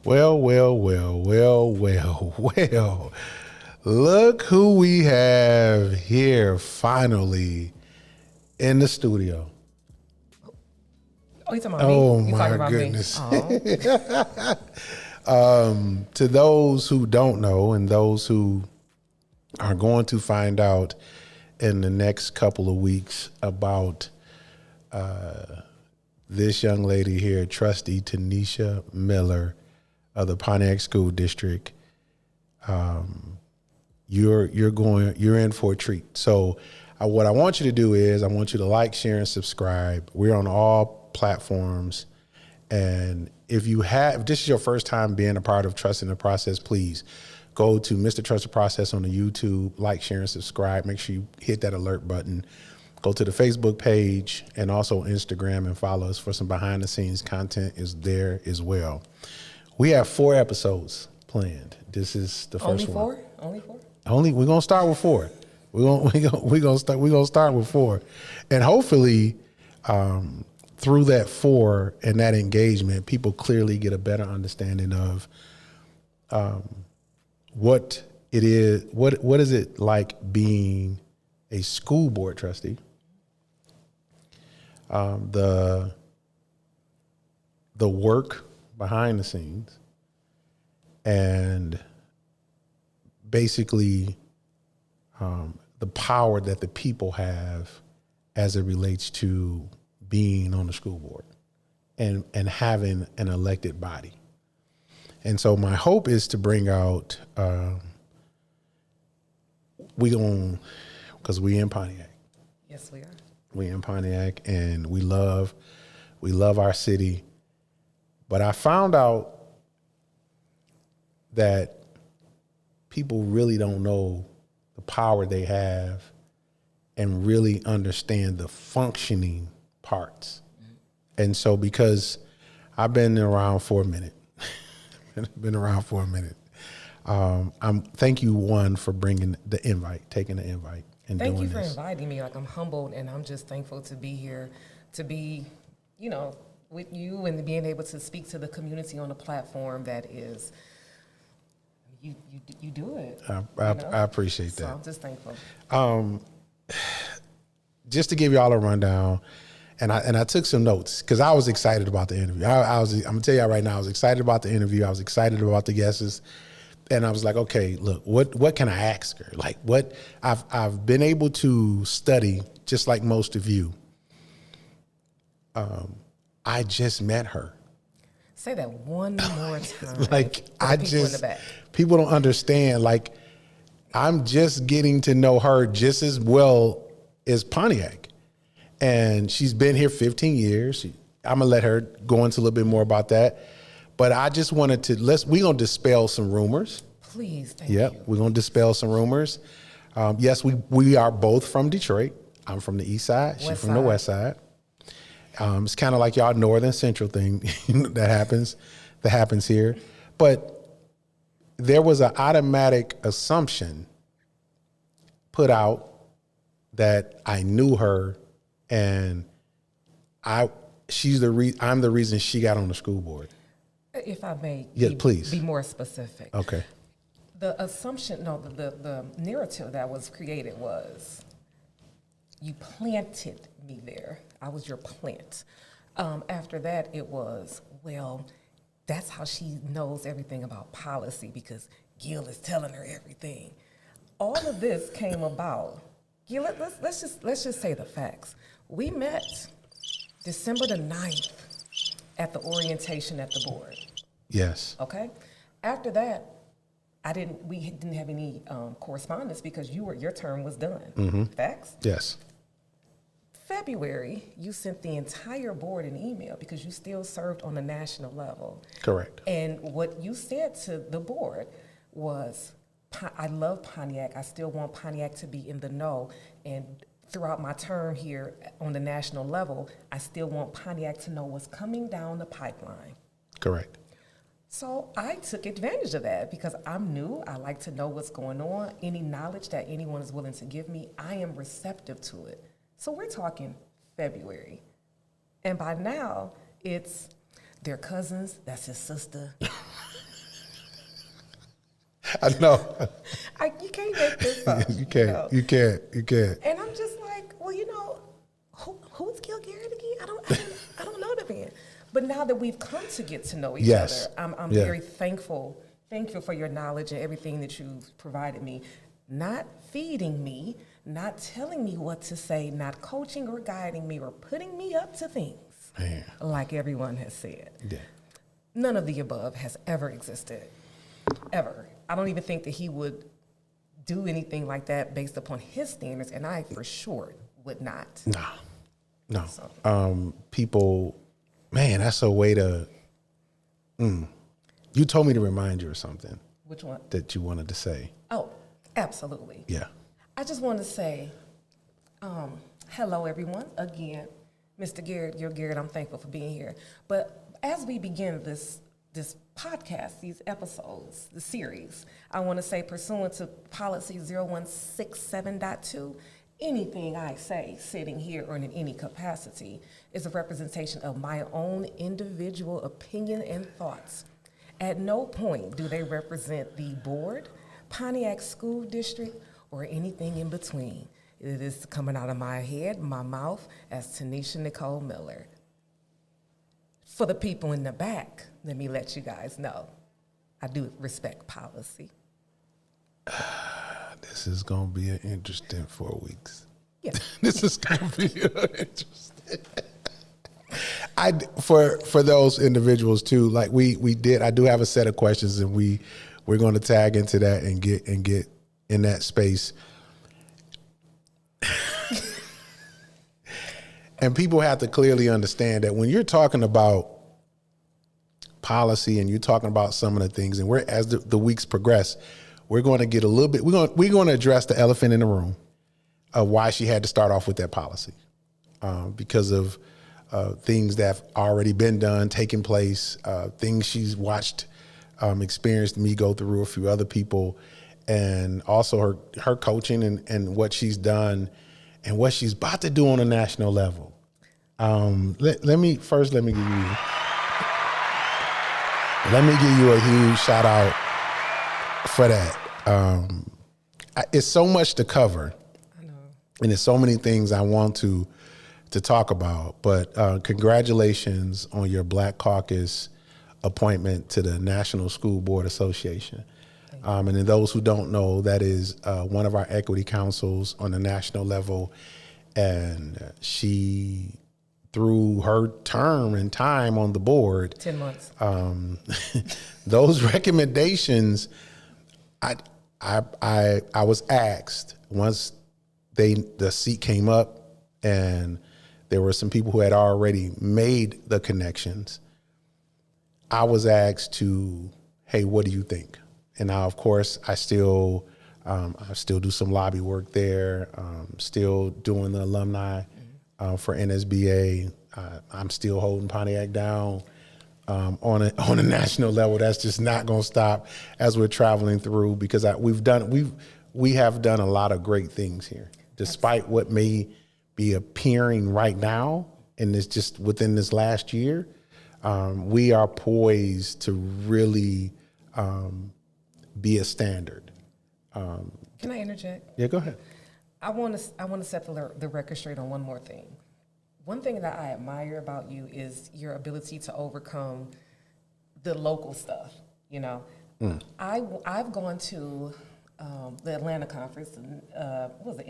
Well. Look who we have here finally in the studio. Oh, you talking about me? Oh You talking my about goodness. me? To those who don't know and those who are going to find out in the next couple of weeks about this young lady here, Trustee Tanisha Miller of the Pontiac School District, you're in for a treat. So what I want you to do is I want you to like, share, and subscribe. We're on all platforms. And if this is your first time being a part of Trusting the Process, please go to Mr. Trust the Process on the YouTube, like, share, and subscribe. Make sure you hit that alert button. Go to the Facebook page and also Instagram and follow us for some behind the scenes content is there as well. We have 4 episodes planned. This is the first one. Only 4? We're gonna start with 4. We're gonna start with 4. And hopefully through that 4 and that engagement, people clearly get a better understanding of what it is, what is it like being a school board trustee, the work behind the scenes, and basically the power that the people have as it relates to being on the school board and having an elected body. And so my hope is to bring out, because we in Pontiac. Yes, we are. We in Pontiac and we love our city. But I found out that people really don't know the power they have and really understand the functioning parts. And so because I've been around for a minute, thank you, one, for bringing the invite, taking the invite and Thank doing you for this. inviting me. Like, I'm humbled and I'm just thankful to be here, to be, with you and being able to speak to the community on a platform that is, you do it. I appreciate that. So I'm just thankful. Just to give y'all a rundown, and I took some notes because I was excited about the interview. I'm gonna tell y'all right now, I was excited about the interview. I was excited about the guests, and I was like, okay, look, what can I ask her? Like, what I've been able to study, just like most of you. I just met her. Say that one more time. Like, in the back. People don't understand. Like, I'm just getting to know her just as well as Pontiac. And she's been here 15 years. I'm gonna let her go into a little bit more about that. But I just wanted to, we're gonna dispel some rumors. Please, thank you. We're gonna dispel some rumors. Yes, we are both from Detroit. I'm from the east side, she's from the west side. It's kind of like y'all northern central thing that happens here. But there was an automatic assumption put out that I knew her and I'm the reason she got on the school board. If I may, please be more specific. Okay. The assumption, the narrative that was created was you planted me there. I was your plant. After that, it was, well, that's how she knows everything about policy because Gil is telling her everything. All of this came about. Gil, let's just say the facts. We met December the 9th at the orientation at the board. Yes. Okay. After that, we didn't have any correspondence because your term was done. Mm-hmm. Facts? Yes. February, you sent the entire board an email because you still served on the national level. Correct. And what you said to the board was, I love Pontiac. I still want Pontiac to be in the know. And throughout my term here on the national level, I still want Pontiac to know what's coming down the pipeline. Correct. So I took advantage of that because I'm new. I like to know what's going on. Any knowledge that anyone is willing to give me, I am receptive to it. So we're talking February. And by now, it's their cousins, that's his sister. I know. You can't make this up. You can't. know? You can't. And I'm just like, well, who's Gil Garrett again? I don't know the man. But now that we've come to get to know each other, I'm very thankful for your knowledge and everything that you've provided me. Not feeding me, not telling me what to say, not coaching or guiding me or putting me up to things. Man. Like everyone has said. Yeah. None of the above has ever existed. Ever. I don't even think that he would do anything like that based upon his standards, and I for sure would not. No. So. People, man, that's a way to. You told me to remind you of something. Which one? That you wanted to say. Oh, absolutely. Yeah. I just want to say, hello, everyone. Again, Mr. Garrett, Gil Garrett, I'm thankful for being here. But as we begin this podcast, these episodes, the series, I want to say, pursuant to policy 0167.2, anything I say sitting here or in any capacity is a representation of my own individual opinion and thoughts. At no point do they represent the board, Pontiac School District, or anything in between. It is coming out of my head, my mouth, as Tanisha Nicole Miller. For the people in the back, let me let you guys know, I do respect policy. This is going to be an interesting 4 weeks. Yeah. This is going to be interesting. For those individuals too, like we did, I do have a set of questions, and we're going to tag into that and get in that space. And people have to clearly understand that when you're talking about policy and you're talking about some of the things, and as the weeks progress, we're going to get a little bit, we're going to address the elephant in the room of why she had to start off with that policy, because of things that have already been done, taking place, things she's watched, experienced me go through, a few other people, and also her coaching and what she's done and what she's about to do on a national level. Let me give you a huge shout out for that. It's so much to cover. I know. And there's so many things I want to talk about, but congratulations on your Black Caucus appointment to the National School Board Association. And then those who don't know, that is one of our equity councils on the national level. And she, through her term and time on the board, 10 months. Those recommendations, I was asked once the seat came up, and there were some people who had already made the connections. I was asked to, hey, what do you think? And now, of course, I still do some lobby work there. Still doing the alumni for NSBA. I'm still holding Pontiac down on a national level. That's just not going to stop as we're traveling through, because we have done a lot of great things here, despite what may be appearing right now. And it's just within this last year, we are poised to really be a standard. Can I interject? Yeah, go ahead. I want to set the record straight on one more thing. One thing that I admire about you is your ability to overcome the local stuff. You know, I've gone to the Atlanta conference. What was it?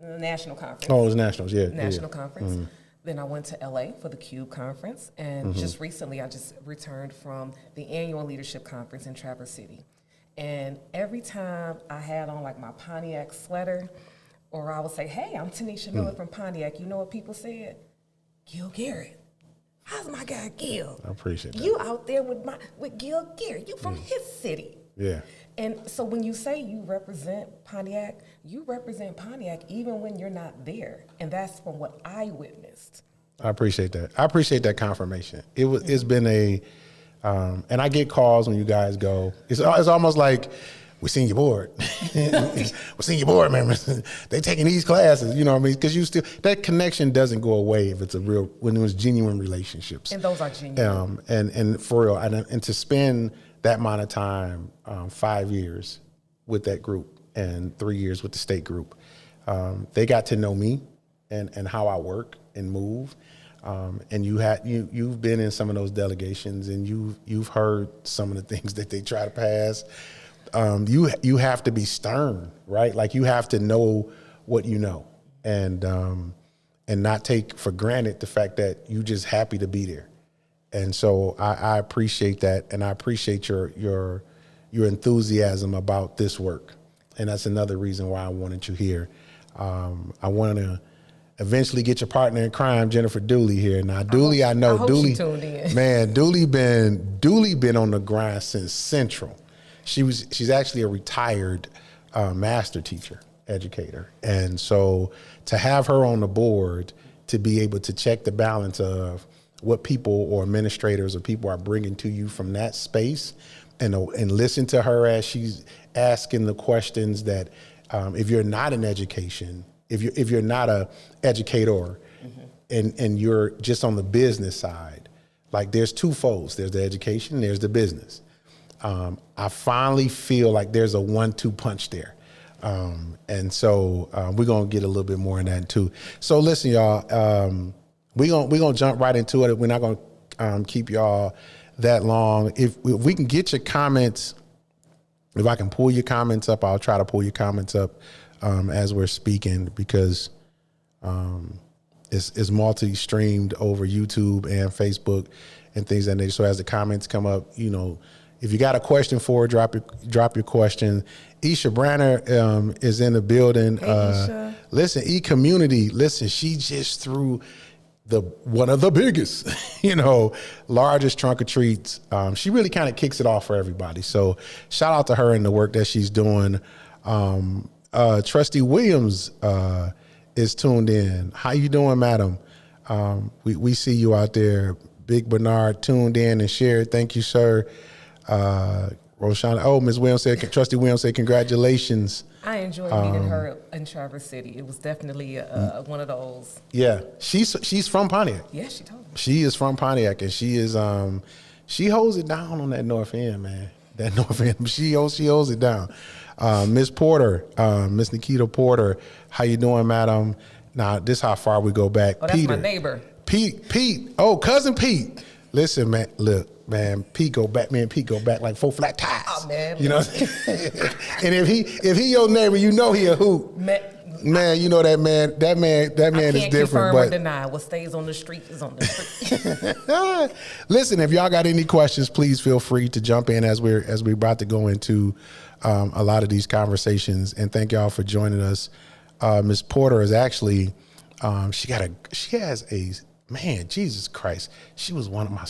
The national conference. Oh, it was nationals. Yeah, national conference. Then I went to LA for the CUBE conference, and just recently I just returned from the annual leadership conference in Traverse City. And every time I had on like my Pontiac sweater, or I would say, hey, I'm Tanisha Miller from Pontiac, you know what people said? Gil Garrett. How's my guy Gil? I appreciate that. You out there with Gil Garrett. You from his city. Yeah. And so when you say you represent Pontiac even when you're not there. And that's from what I witnessed. I appreciate that. I appreciate that confirmation. It's been and I get calls when you guys go. It's almost like, we seen your board. We seen your board members. They taking these classes, you know what I mean? Because that connection doesn't go away if it's when it was genuine relationships. And those are genuine. And for real, and to spend that amount of time, 5 years with that group and 3 years with the state group. They got to know me and how I work and move. And you've been in some of those delegations, and you've heard some of the things that they try to pass. You have to be stern, right? Like, you have to know what you know, and not take for granted the fact that you just happy to be there. And so I appreciate that, and I appreciate your enthusiasm about this work. And that's another reason why I wanted you here. I want to eventually get your partner in crime, Jennifer Dooley, here. Now, Dooley, I know Dooley, man, Dooley been on the grind since Central. She's actually a retired master teacher, educator, and so to have her on the board to be able to check the balance of what people or administrators or people are bringing to you from that space, and listen to her as she's asking the questions that if you're not in education, if you're not a educator, and you're just on the business side, like, there's two folds. There's the education, there's the business. I finally feel like there's a 1-2 punch there. And so we're going to get a little bit more in that too. So listen, y'all, we're going to jump right into it. We're not going to keep y'all that long. If we can get your comments, if I can pull your comments up, I'll try to pull your comments up as we're speaking, because it's multi-streamed over YouTube and Facebook and things like that. So as the comments come up, if you got a question for her, drop your question. Isha Branner is in the building. Hey, listen, E-Community, she just threw one of the biggest, largest trunk or treats. She really kind of kicks it off for everybody. So shout out to her and the work that she's doing. Trustee Williams is tuned in. How you doing, madam? We see you out there. Big Bernard tuned in and shared. Thank you, sir. Roshana, Ms. Williams said, Trustee Williams said, congratulations. I enjoyed meeting her in Traverse City. It was definitely one of those. Yeah, she's from Pontiac. Yeah, she told me. She is from Pontiac, and she is she holds it down on that north end, man. That north end, she holds it down. Miss Porter, Miss Nikita Porter, how you doing, madam? Now, this how far we go back. Oh, that's Peter, my neighbor. Pete. Oh, cousin Pete. Listen, man, look. Man, Pete go back like 4 flat tires. Oh, man. You know what I'm saying? And if he your neighbor, he a hoot. Man, that man is different. Confirm or deny. What stays on the street is on the street. Listen, if y'all got any questions, please feel free to jump in as we're about to go into a lot of these conversations. And thank y'all for joining us. Ms. Porter is actually man, Jesus Christ, she was one of my.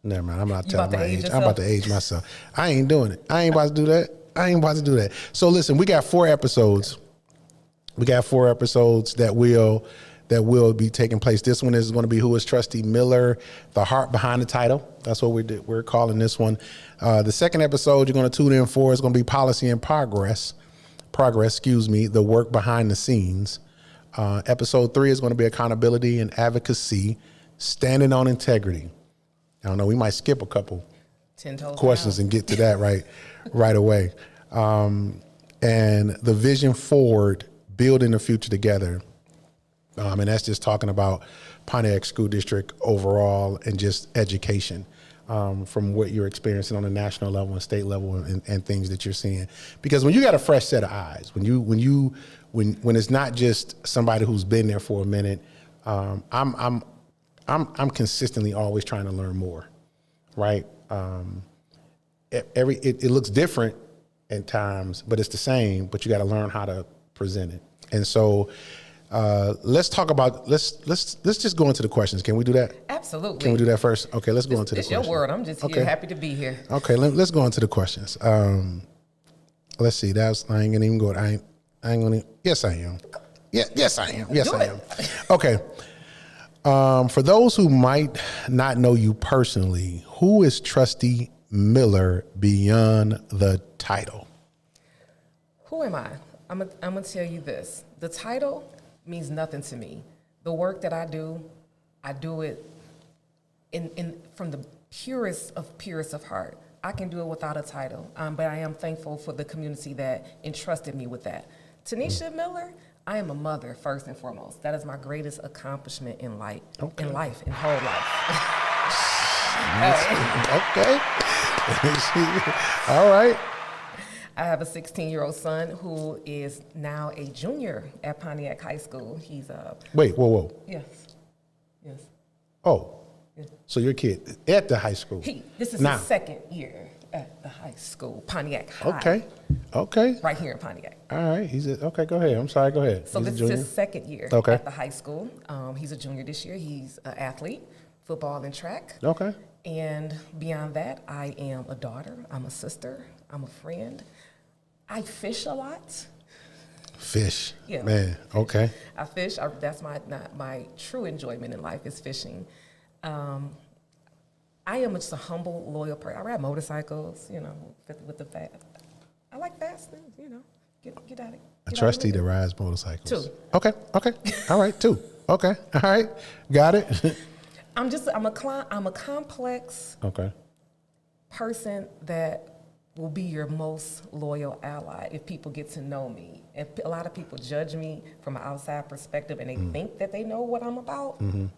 Never mind, I'm not telling my age. I'm about to age myself. I ain't doing it. I ain't about to do that. So listen, we got 4 episodes. That will be taking place. This one is going to be Who is Trustee Miller, the heart behind the title. That's what we're calling this one. The second episode you're going to tune in for is going to be Policy and Progress, the work behind the scenes. Episode 3 is going to be Accountability and Advocacy, standing on integrity. I don't know, we might skip a couple questions and get to that right away. And the vision forward, building the future together. And that's just talking about Pontiac School District overall and just education from what you're experiencing on a national level and state level and things that you're seeing. Because when you got a fresh set of eyes, when it's not just somebody who's been there for a minute, I'm consistently always trying to learn more, right? It looks different at times, but it's the same. But you got to learn how to present it. And so let's just go into the questions. Can we do that? Absolutely. Can we do that first? Okay, let's go into the questions. It's your word. I'm just here, happy to be here. Okay, let's go into the questions. Let's see. I ain't gonna even go. I ain't gonna. Yes, I am. Yes, I am. Yes, I am. Okay. For those who might not know you personally, who is Trustee Miller beyond the title? Who am I? I'm gonna tell you this. The title means nothing to me. The work that I do it in from the purest of heart. I can do it without a title, but I am thankful for the community that entrusted me with that. Tanisha Miller, I am a mother first and foremost. That is my greatest accomplishment in life, in whole life. Okay. All right. I have a 16-year-old son who is now a junior at Pontiac High School. He's a Wait, whoa. yes. Oh, so your kid at the high school? This is his second year at the high school, Pontiac High. Okay. Right here in Pontiac. All right. Okay, go ahead. I'm sorry, go ahead. So this is his second year at the high school. He's a junior this year. He's an athlete, football and track. Okay. And beyond that, I am a daughter, I'm a sister, I'm a friend. I fish a lot. Fish. Yeah. Man, okay. I fish. That's my true enjoyment in life is fishing. I am just a humble, loyal person. I ride motorcycles, with the fast. I like fast things, get at it. A trustee that rides motorcycles. 2. Okay. All right, 2. Okay. All right. Got it. I'm a complex person that will be your most loyal ally if people get to know me. And a lot of people judge me from an outside perspective, and they think that they know what I'm about, and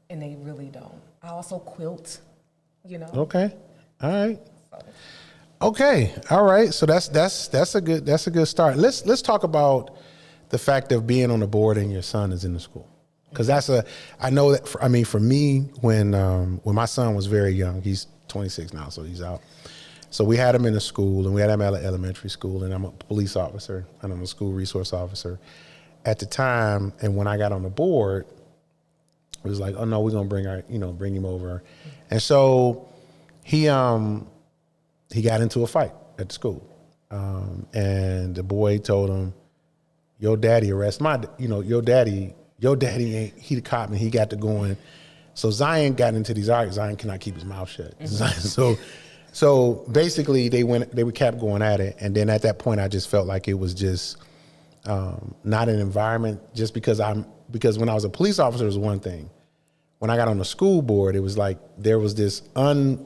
they really don't. I also quilt, Okay. All right. So. Okay. All right. So that's a good start. Let's talk about the fact of being on the board and your son is in the school. Because I know that, for me, when my son was very young, he's 26 now, so he's out. So we had him in a school, and we had him at an elementary school, and I'm a police officer, and I'm a school resource officer. At the time, and when I got on the board, it was like, oh no, we're gonna bring him over. And so he got into a fight at the school. And the boy told him, your daddy your daddy ain't, he the cop, and he got to going. So Zion got into these arguments. Zion cannot keep his mouth shut. So basically they kept going at it. And then at that point, I just felt like it was just not an environment, just because when I was a police officer, it was one thing. When I got on the school board, it was like there was this kind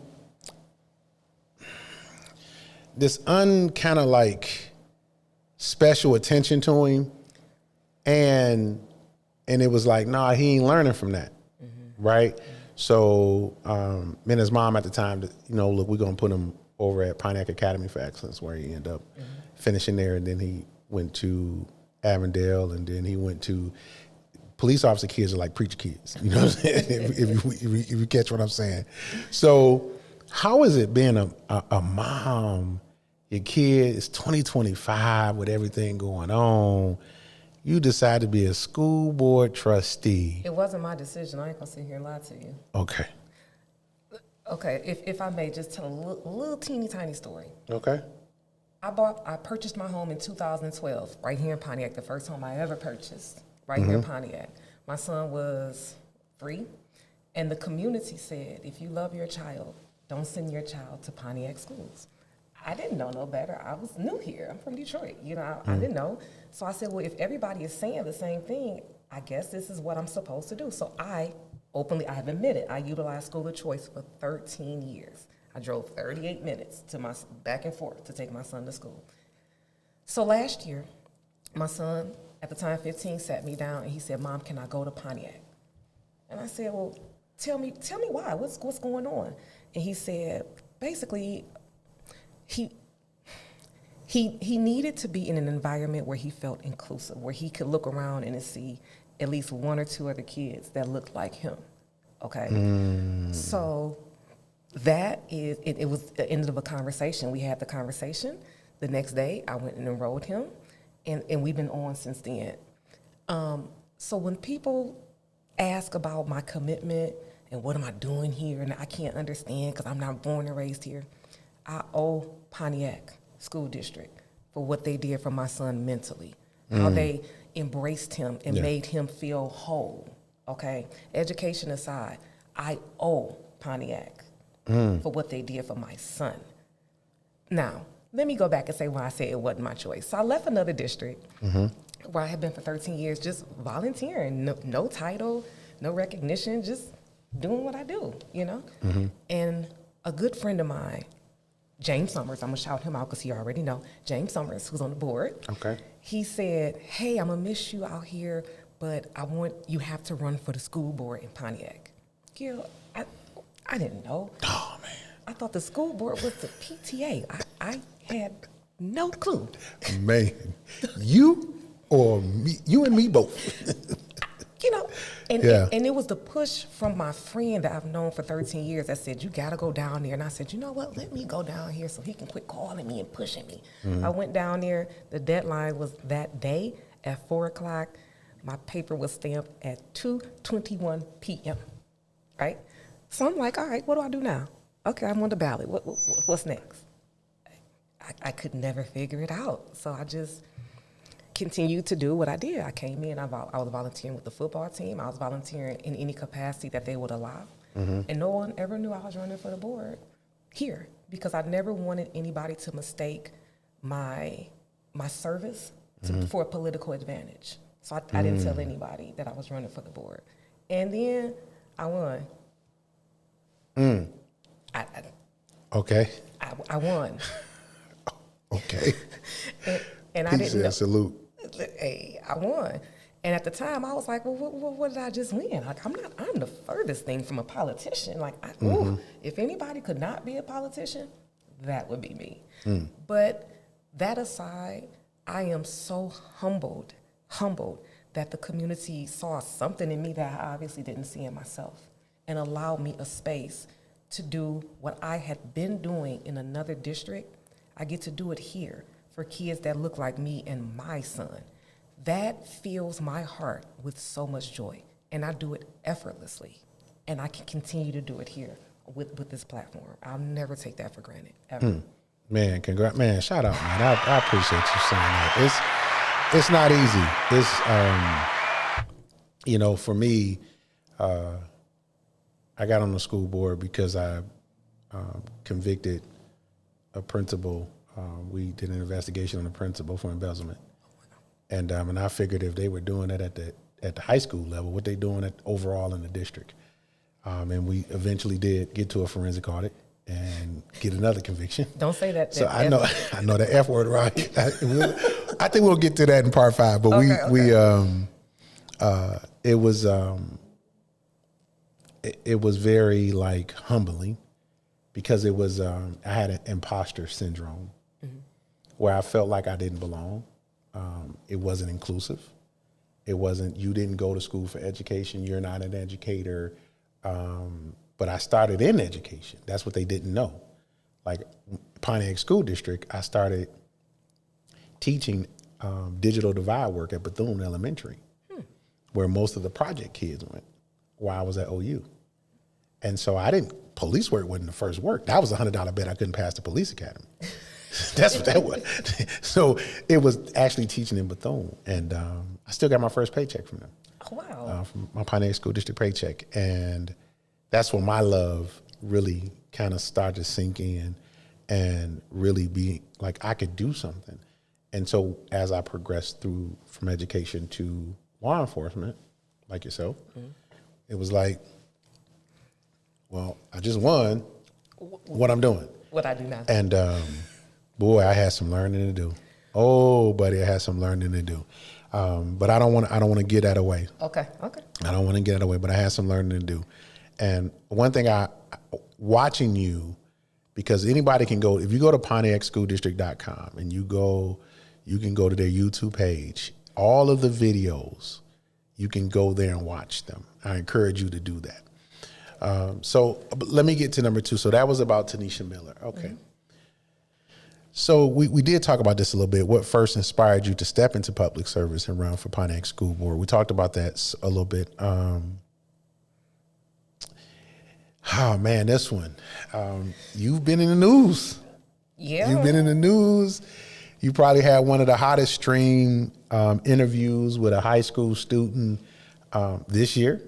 of like special attention to him. And it was like, nah, he ain't learning from that, right? So me and his mom at the time, look, we're going to put him over at Pontiac Academy for Excellence, where he ended up finishing there. And then he went to Avondale, and then he went to police officer kids are like preacher kids, you know what I'm saying? if you catch what I'm saying. So how is it being a mom, your kid is 2025 with everything going on, you decide to be a school board trustee? It wasn't my decision. I ain't gonna sit here and lie to you. Okay. Okay, if I may just tell a little teeny tiny story. Okay. I purchased my home in 2012, right here in Pontiac, the first home I ever purchased, right here in Pontiac. My son was 3, and the community said, if you love your child, don't send your child to Pontiac schools. I didn't know no better. I was new here. I'm from Detroit. I didn't know. So I said, well, if everybody is saying the same thing, I guess this is what I'm supposed to do. So I have admitted, I utilized school of choice for 13 years. I drove 38 minutes back and forth to take my son to school. So last year, my son, at the time 15, sat me down and he said, Mom, can I go to Pontiac? And I said, well, tell me why. What's going on? And he said, basically, he needed to be in an environment where he felt inclusive, where he could look around and see at least 1 or 2 other kids that looked like him. Okay? So that is, it was the end of a conversation. We had the conversation. The next day, I went and enrolled him, and we've been on since then. So when people ask about my commitment and what am I doing here, and I can't understand because I'm not born and raised here, I owe Pontiac School District for what they did for my son mentally, how they embraced him and made him feel whole, okay? Education aside, I owe Pontiac for what they did for my son. Now, let me go back and say why I said it wasn't my choice. So I left another district where I had been for 13 years just volunteering, no title, no recognition, just doing what I do, And a good friend of mine James Summers, I'm gonna shout him out because he already know. James Summers, who's on the board. Okay. He said, hey, I'm gonna miss you out here, but you have to run for the school board in Pontiac. Gil, I didn't know. Oh, man. I thought the school board was the PTA. I had no clue. Man, you or me, you and me both. You know, and it was the push from my friend that I've known for 13 years that said, you got to go down there. And I said, you know what, let me go down here so he can quit calling me and pushing me. I went down there. The deadline was that day at 4 o'clock. My paper was stamped at 2:21 p.m., right? So I'm like, all right, what do I do now? Okay, I'm on the ballot. What's next? I could never figure it out. So I just continued to do what I did. I came in, I was volunteering with the football team. I was volunteering in any capacity that they would allow. And no one ever knew I was running for the board here because I never wanted anybody to mistake my service for a political advantage. So I didn't tell anybody that I was running for the board. And then I won. Okay. I won. Okay. and I didn't know. Salute. Hey, I won. And at the time, I was like, well, what did I just win? Like, I'm the furthest thing from a politician. Like, if anybody could not be a politician, that would be me. But that aside, I am so humbled that the community saw something in me that I obviously didn't see in myself and allowed me a space to do what I had been doing in another district. I get to do it here for kids that look like me and my son. That fills my heart with so much joy, and I do it effortlessly, and I can continue to do it here with this platform. I'll never take that for granted, ever. Man, man, shout out, man. I appreciate you saying that. It's not easy. It's, for me, I got on the school board because I convicted a principal. We did an investigation on a principal for embezzlement. And I figured if they were doing it at the high school level, what they doing overall in the district. And we eventually did get to a forensic audit and get another conviction. Don't say that. So I know the F word, right? I think we'll get to that in part 5. But it was very like humbling because it was I had an imposter syndrome where I felt like I didn't belong. It wasn't inclusive. It wasn't, you didn't go to school for education. You're not an educator. But I started in education. That's what they didn't know. Like Pontiac School District, I started teaching digital divide work at Bethune Elementary, where most of the project kids went while I was at OU. And so police work wasn't the first work. That was a $100 bet I couldn't pass the police academy. That's what that was. So it was actually teaching in Bethune. And I still got my first paycheck from them. Oh, wow. From my Pontiac School District paycheck. And that's when my love really kind of started to sink in and really be like, I could do something. And so as I progressed through from education to law enforcement, like yourself, it was like, well, I just won. What I'm doing. What I do now. And boy, I had some learning to do. Oh, buddy, I had some learning to do. But I don't want to get that away. Okay. I don't want to get that away, but I had some learning to do. And one thing watching you, because anybody can go, if you go to PontiacSchoolDistrict.com and you can go to their YouTube page, all of the videos, you can go there and watch them. I encourage you to do that. So let me get to number 2. So that was about Tanisha Miller. Okay. So we did talk about this a little bit. What first inspired you to step into public service and run for Pontiac School Board? We talked about that a little bit. Oh, man, this one. You've been in the news. Yeah. You've been in the news. You probably had one of the hottest stream interviews with a high school student this year.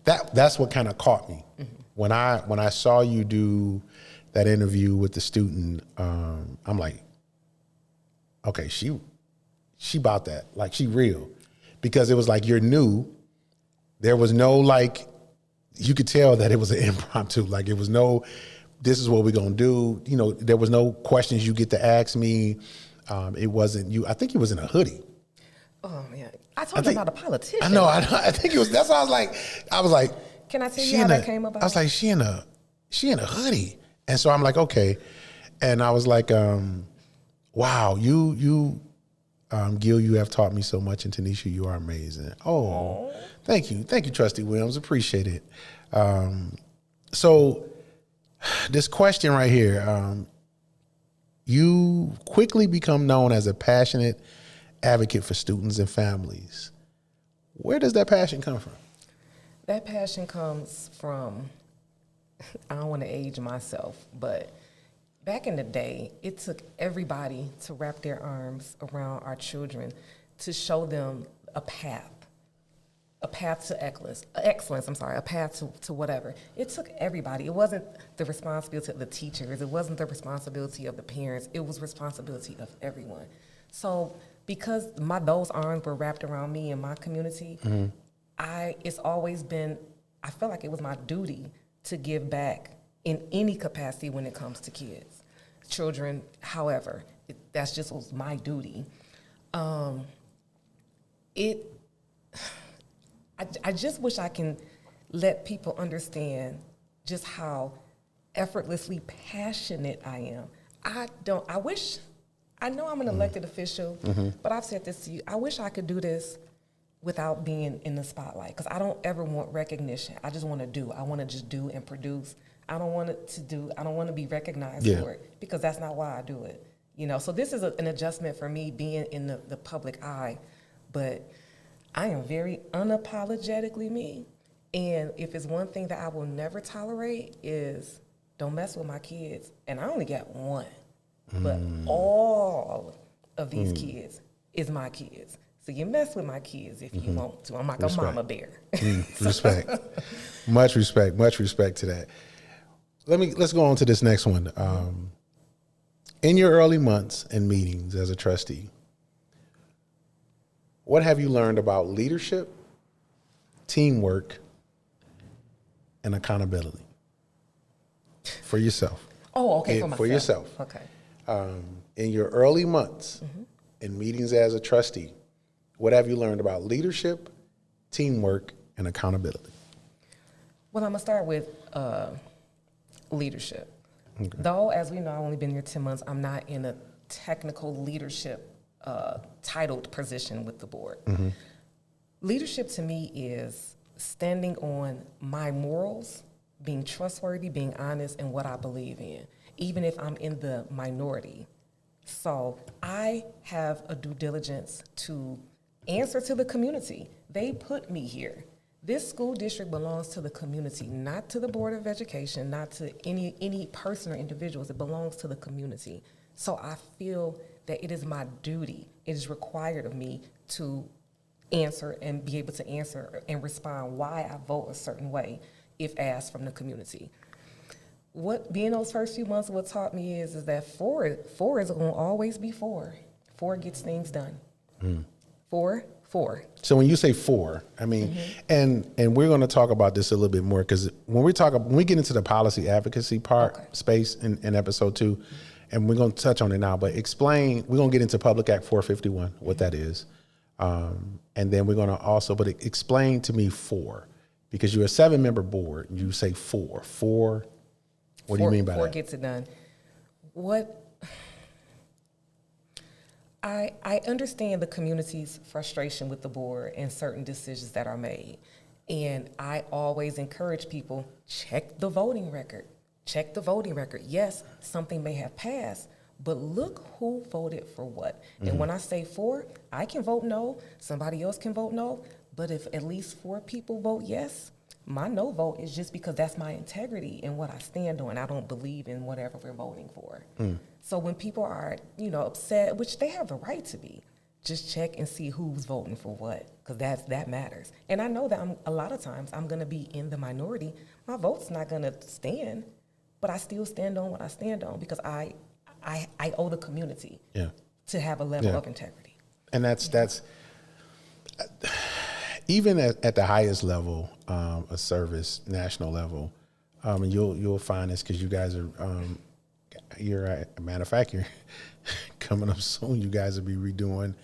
That's what kind of caught me. When I saw you do that interview with the student, I'm like, okay, she about that. Like, she real. Because it was like, you're new. There was no, like, you could tell that it was an impromptu. Like, it was no this is what we're going to do. You know, there was no questions you get to ask me. It wasn't you. I think he was in a hoodie. Oh man, I told you about a politician. I know. I think it was. That's why I was like. Can I tell you how that came about? I was like, she in a hoodie, and so I'm like, okay, and I was like, wow, you, Gil, you have taught me so much, and Tanisha, you are amazing. Oh, thank you, Trustee Williams, appreciate it. So this question right here, you quickly become known as a passionate advocate for students and families. Where does that passion come from? That passion comes from, I don't want to age myself, but back in the day, it took everybody to wrap their arms around our children to show them a path to excellence, a path to whatever. It took everybody. It wasn't the responsibility of the teachers. It wasn't the responsibility of the parents. It was responsibility of everyone. So because those arms were wrapped around me and my community, it's always been, I felt like it was my duty to give back in any capacity when it comes to kids, children, however. That's just was my duty. I just wish I can let people understand just how effortlessly passionate I am. I know I'm an elected official, but I've said this to you, I wish I could do this without being in the spotlight, because I don't ever want recognition. I just want to do. I want to just do and produce. I don't want to be recognized for it, because that's not why I do it. You know, so this is an adjustment for me being in the public eye, but I am very unapologetically me. And if it's one thing that I will never tolerate is don't mess with my kids. And I only got one, but all of these kids is my kids. So you mess with my kids if you want to. I'm like a mama bear. Respect. Much respect to that. Let's go on to this next one. In your early months and meetings as a trustee, what have you learned about leadership, teamwork, and accountability for yourself? Oh, okay, for yourself. Okay. In your early months and meetings as a trustee, what have you learned about leadership, teamwork, and accountability? Well, I'm going to start with leadership. Okay. Though, as we know, I've only been here 10 months, I'm not in a technical leadership titled position with the board. Leadership to me is standing on my morals, being trustworthy, being honest in what I believe in, even if I'm in the minority. So I have a due diligence to answer to the community. They put me here. This school district belongs to the community, not to the Board of Education, not to any person or individuals. It belongs to the community. So I feel that it is my duty, it is required of me to answer and be able to answer and respond why I vote a certain way if asked from the community. What being those first few months, what taught me is that four is going to always be four. Four gets things done. Four. So when you say four, I mean, and we're going to talk about this a little bit more, because when we get into the policy advocacy space in episode 2, and we're going to touch on it now, but we're going to get into Public Act 451, what that is. And then we're going to also, but explain to me four, because you're a 7-member board and you say four. What do you mean by that? Four gets it done. I understand the community's frustration with the board and certain decisions that are made. And I always encourage people, check the voting record. Check the voting record. Yes, something may have passed, but look who voted for what. And when I say four, I can vote no, somebody else can vote no, but if at least 4 people vote yes, my no vote is just because that's my integrity and what I stand on. I don't believe in whatever we're voting for. So when people are, upset, which they have the right to be, just check and see who's voting for what, because that matters. And I know that a lot of times I'm going to be in the minority. My vote's not going to stand, but I still stand on what I stand on, because I owe the community to have a level of integrity. And that's even at the highest level of service, national level, And you'll find this because you guys are you're a matter of fact, you're coming up soon. You guys will be redoing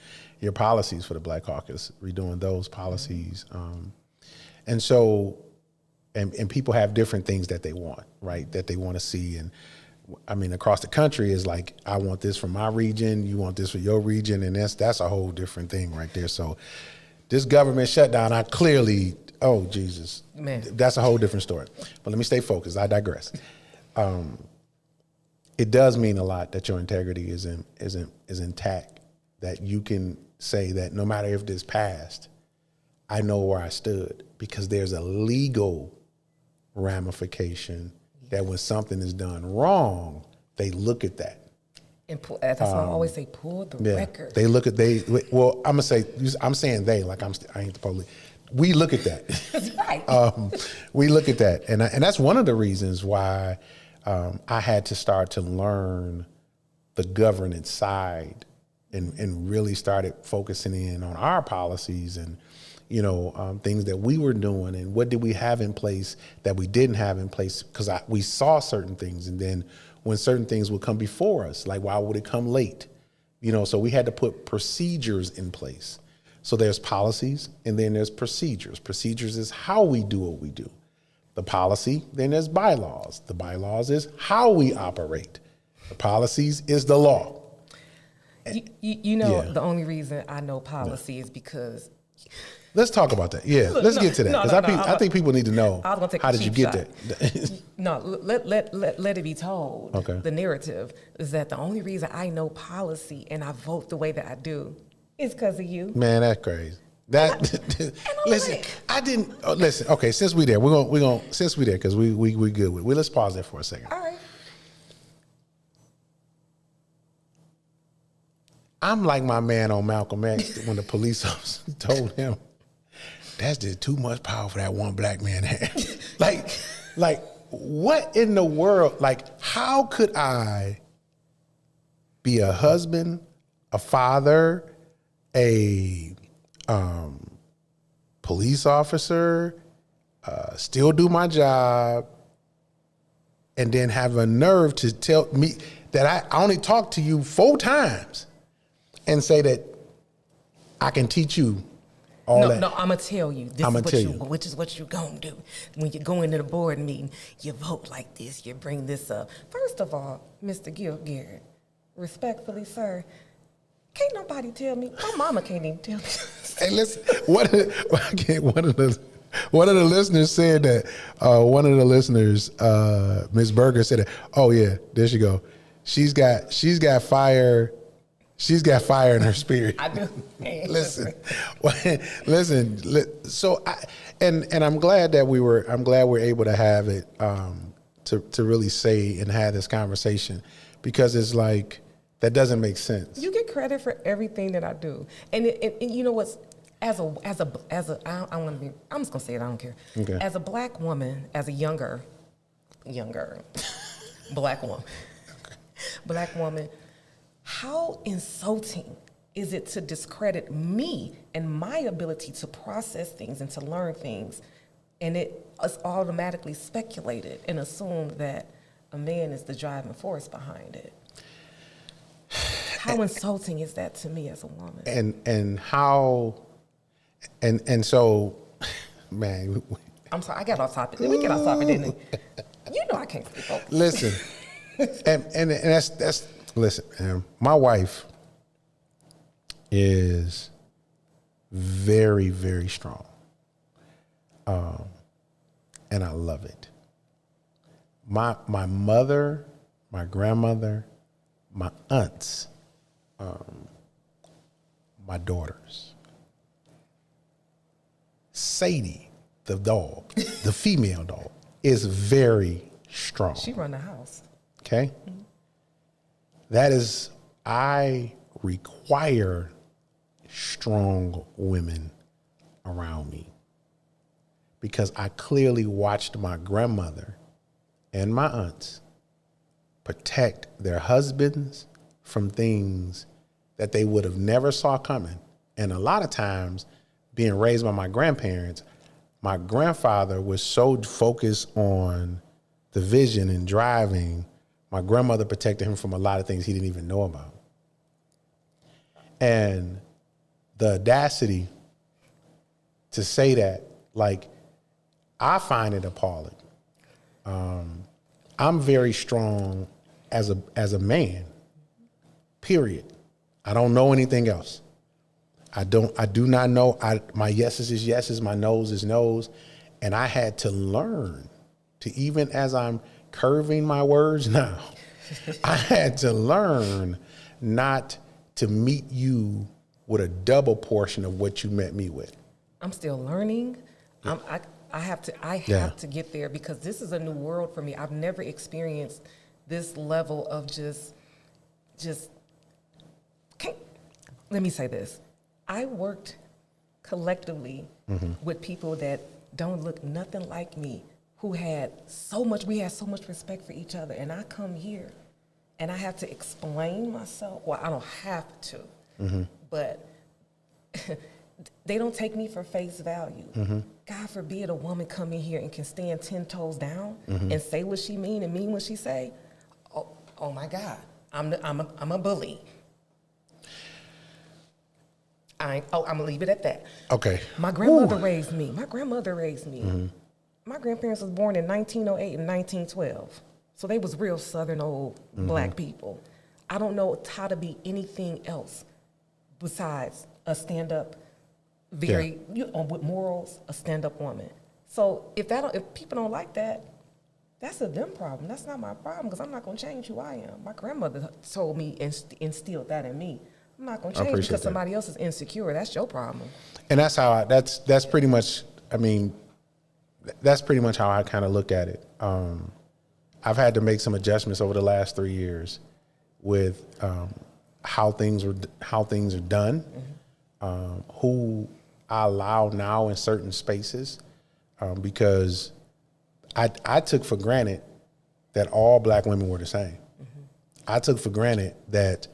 your policies for the Black Caucus, redoing those policies, and so and people have different things that they want, right? That they want to see, and I mean across the country is like, I want this for my region, you want this for your region, and that's a whole different thing right there. So this government shutdown, I clearly, oh Jesus, man, that's a whole different story. But let me stay focused. I digress. It does mean a lot that your integrity is intact. That you can say that no matter if this passed, I know where I stood, because there's a legal ramification that when something is done wrong, they look at that. And that's why I always say, pull the record. They look at well, I'm saying they, like I ain't the police. We look at that. That's right. We look at that, and that's one of the reasons why I had to start to learn the governance side, and really started focusing in on our policies and things that we were doing, and what did we have in place that we didn't have in place, because we saw certain things, and then when certain things would come before us, like why would it come late? So we had to put procedures in place. So there's policies, and then there's procedures. Procedures is how we do what we do. The policy, then there's bylaws. The bylaws is how we operate. The policies is the law. The only reason I know policy is because... Let's talk about that. Yeah, let's get to that, because I think people need to know, how did you get that? No, let it be told. Okay. The narrative is that the only reason I know policy and I vote the way that I do is because of you. Man, that's crazy. Listen, I didn't listen. Okay, since we there, we're gonna since we there, because we good with it. Let's pause there for a second. All right. I'm like my man on Malcolm X when the police officer told him, that's just too much power for that one black man to have. like, what in the world? Like, how could I be a husband, a father, a police officer, still do my job, and then have a nerve to tell me that I only talked to you 4 times and say that I can teach you all that? No, I'm going to tell you. Which is what you're going to do. When you go into the board meeting, you vote like this, you bring this up. First of all, Mr. Gil Garrett, respectfully, sir, can't nobody tell me. My mama can't even tell me. Hey, listen, one of the listeners said that, one of the listeners, Ms. Berger, said that, oh yeah, there she go. She's got fire. She's got fire in her spirit. I do. Listen. So I'm glad that we're able to have it, to really say and have this conversation, because it's like, that doesn't make sense. You get credit for everything that I do, and you know what's, I'm just gonna say it. I don't care. Okay. As a black woman, as a younger black woman, how insulting is it to discredit me and my ability to process things and to learn things, and it is automatically speculated and assumed that a man is the driving force behind it? How insulting is that to me as a woman? And so, man. I'm sorry, I got off topic. Did we get off topic, didn't we? You know I can't stay focused. Listen, and that's listen. My wife is very, very strong, and I love it. My mother, my grandmother, my aunts, my daughters, Sadie, the dog, the female dog, is very strong. She run the house. Okay? Mm-hmm. That is, I require strong women around me, because I clearly watched my grandmother and my aunts protect their husbands from things that they would have never saw coming. And a lot of times, being raised by my grandparents, my grandfather was so focused on the vision and driving, my grandmother protected him from a lot of things he didn't even know about. And the audacity to say that, like, I find it appalling. I'm very strong as a man, period. I don't know anything else. I do not know. My yeses is yeses, my no's is no's. And I had to learn to, even as I'm curving my words now, I had to learn not to meet you with a double portion of what you met me with. I'm still learning. Yeah. I have to get there, because this is a new world for me. I've never experienced this level of just let me say this. I worked collectively with people that don't look nothing like me, who we had so much respect for each other. And I come here and I have to explain myself. Well, I don't have to, but they don't take me for face value. God forbid a woman come in here and can stand 10 toes down and say what she mean and mean what she say. Oh my God, I'm a bully. I'm gonna leave it at that. Okay. My grandmother raised me. My grandparents was born in 1908 and 1912. So they was real Southern old black people. I don't know how to be anything else besides a stand-up, with morals, a stand-up woman. So if people don't like that, that's a them problem. That's not my problem, because I'm not gonna change who I am. My grandmother told me and instilled that in me. I'm not gonna change because somebody else is insecure. That's your problem. And that's how that's pretty much. I mean, that's pretty much how I kind of look at it. I've had to make some adjustments over the last 3 years with how things are done, who I allow now in certain spaces, because I took for granted that all black women were the same. I took for granted that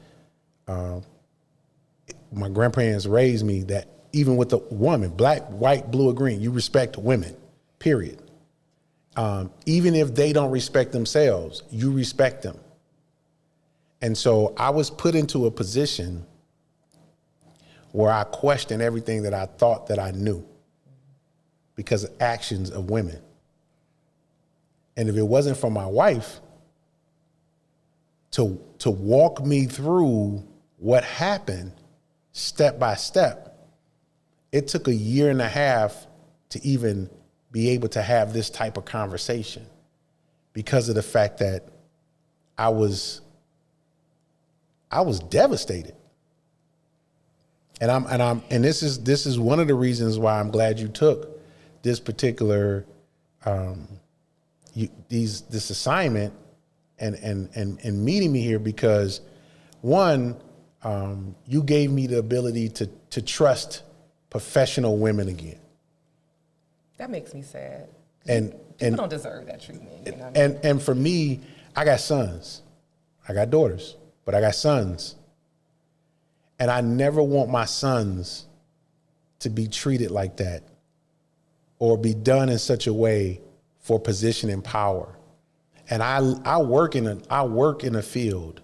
my grandparents raised me that even with a woman, black, white, blue, or green, you respect women, period. Even if they don't respect themselves, you respect them. And so I was put into a position where I questioned everything that I thought that I knew because of actions of women. And if it wasn't for my wife to walk me through what happened step by step, it took 1.5 years to even be able to have this type of conversation, because of the fact that I was devastated. And this is one of the reasons why I'm glad you took this particular this assignment and meeting me here, because one, you gave me the ability to trust professional women again. That makes me sad. And people don't deserve that treatment. You know what I mean? And for me, I got sons. I got daughters, but I got sons. And I never want my sons to be treated like that or be done in such a way for position and power. And I work in a field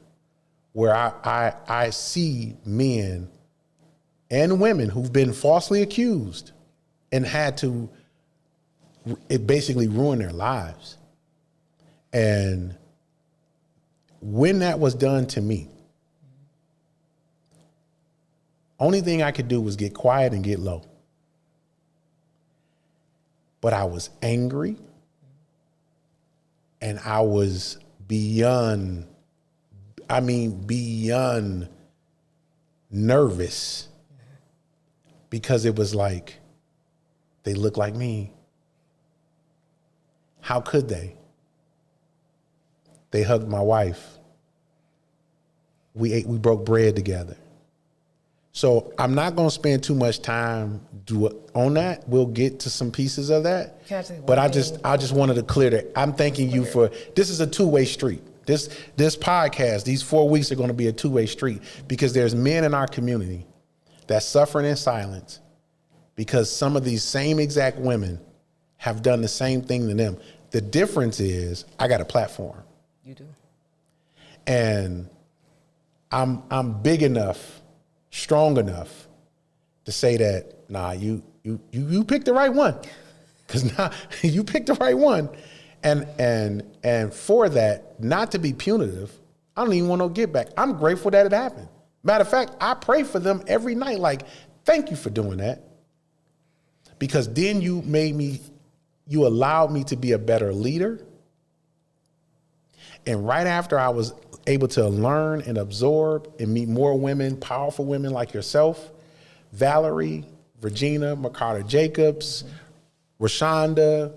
where I see men and women who've been falsely accused and had to basically ruin their lives. And when that was done to me, only thing I could do was get quiet and get low. But I was angry, and I was beyond nervous, because it was like, they look like me. How could they? They hugged my wife. We broke bread together. So I'm not going to spend too much time on that. We'll get to some pieces of that. But I just wanted to clear that. I'm thanking you for, this is a two-way street. This podcast, these 4 weeks are going to be a two-way street, because there's men in our community that's suffering in silence because some of these same exact women have done the same thing to them. The difference is I got a platform. You do. And I'm big enough, strong enough to say that, nah, you picked the right one. Cause now you picked the right one. And for that, not to be punitive, I don't even want no get back. I'm grateful that it happened. Matter of fact, I pray for them every night. Like, thank you for doing that. Because then you allowed me to be a better leader. And right after I was able to learn and absorb and meet more women, powerful women like yourself, Valerie, Regina, McCarter Jacobs, Rashonda,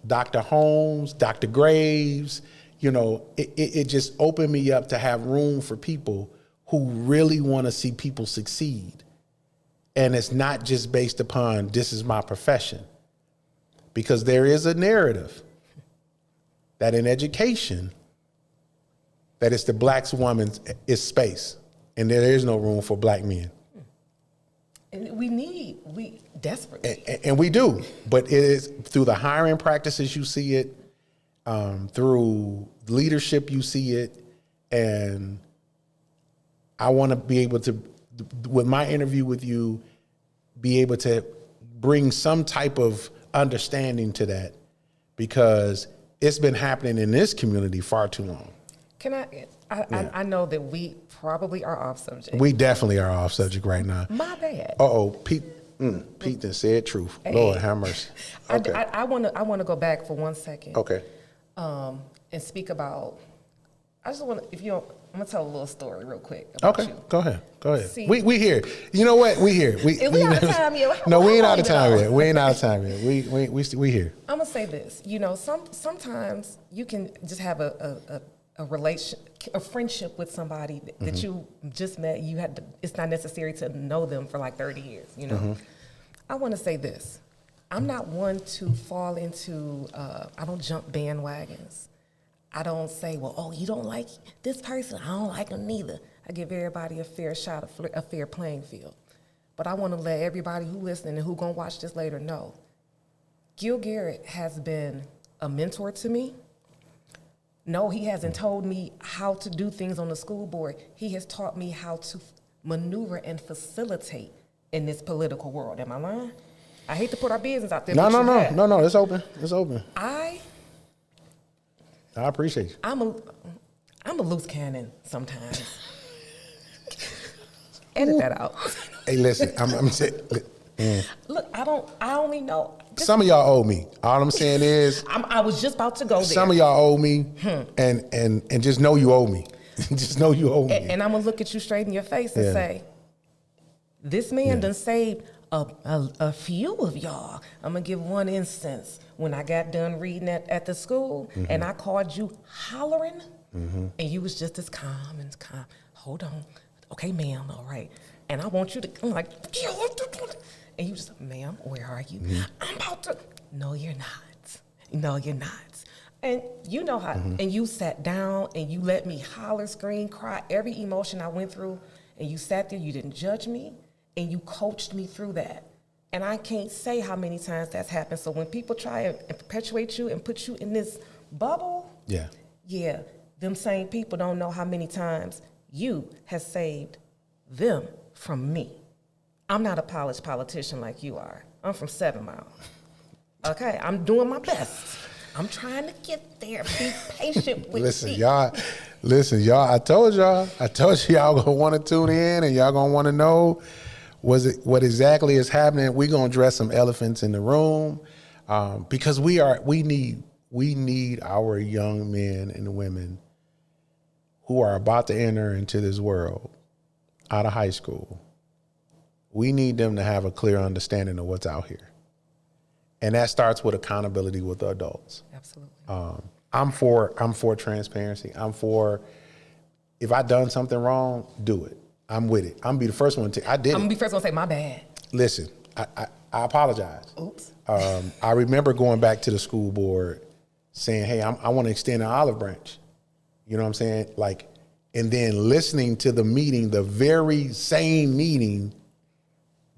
Dr. Holmes, Dr. Graves, it just opened me up to have room for people who really want to see people succeed. And it's not just based upon this is my profession. Because there is a narrative that in education, that it's the black woman's space. And there is no room for black men. And we desperately. And we do, but it is through the hiring practices you see it, through leadership you see it, and I want to be able to, with my interview with you, be able to bring some type of understanding to that, because it's been happening in this community far too long. I know that we probably are off subject. We definitely are off subject right now. My bad. Pete done said truth. Hey. Lord have mercy. Okay. I want to go back for 1 second. Okay. And speak about. I just want to, if you don't, I'm gonna tell a little story real quick about you. Go ahead. See, we here. You know what? We here. We out of time yet. No, we ain't out of time yet. We ain't out of time yet. We here. I'm gonna say this. Sometimes you can just have a friendship with somebody that you just met. It's not necessary to know them for like 30 years. I want to say this. I'm not one to fall into. I don't jump bandwagons. I don't say, well, you don't like this person, I don't like them neither. I give everybody a fair shot, a fair playing field. But I want to let everybody who listening and who gonna watch this later know, Gil Garrett has been a mentor to me. No, he hasn't told me how to do things on the school board. He has taught me how to maneuver and facilitate in this political world. Am I lying? I hate to put our business out there. No, it's open. It's open. I appreciate you. I'm a loose cannon sometimes. Edit that out. Hey, listen, I'm saying. Look, I only know. Some of y'all owe me. All I'm saying is. I was just about to go there. Some of y'all owe me, and just know you owe me. Just know you owe me. And I'm gonna look at you straight in your face and say, this man done saved a few of y'all. I'm gonna give one instance. When I got done reading at the school, and I called you hollering, and you was just as calm and calm. Hold on, okay, ma'am, all right. And I want you to, I'm like, and you just, ma'am, where are you? I'm about to. No, you're not. No, you're not. And you know how. And you sat down and you let me holler, scream, cry, every emotion I went through, and you sat there. You didn't judge me, and you coached me through that. And I can't say how many times that's happened. So when people try and perpetuate you and put you in this bubble, them same people don't know how many times you have saved them from me. I'm not a polished politician like you are. I'm from 7 Mile. Okay, I'm doing my best. I'm trying to get there. Be patient with me. Listen, y'all, I told y'all gonna want to tune in and y'all gonna want to know what exactly is happening. We're gonna address some elephants in the room, because we need our young men and women who are about to enter into this world out of high school. We need them to have a clear understanding of what's out here, and that starts with accountability with the adults. Absolutely. I'm for transparency. I'm for, if I done something wrong, do it. I'm with it. I'm gonna be the first one to. I'm gonna be the first one to say my bad. Listen, I apologize. Oops. I remember going back to the school board saying, "Hey, I want to extend an olive branch." You know what I'm saying? Like, and then listening to the meeting, the very same meeting,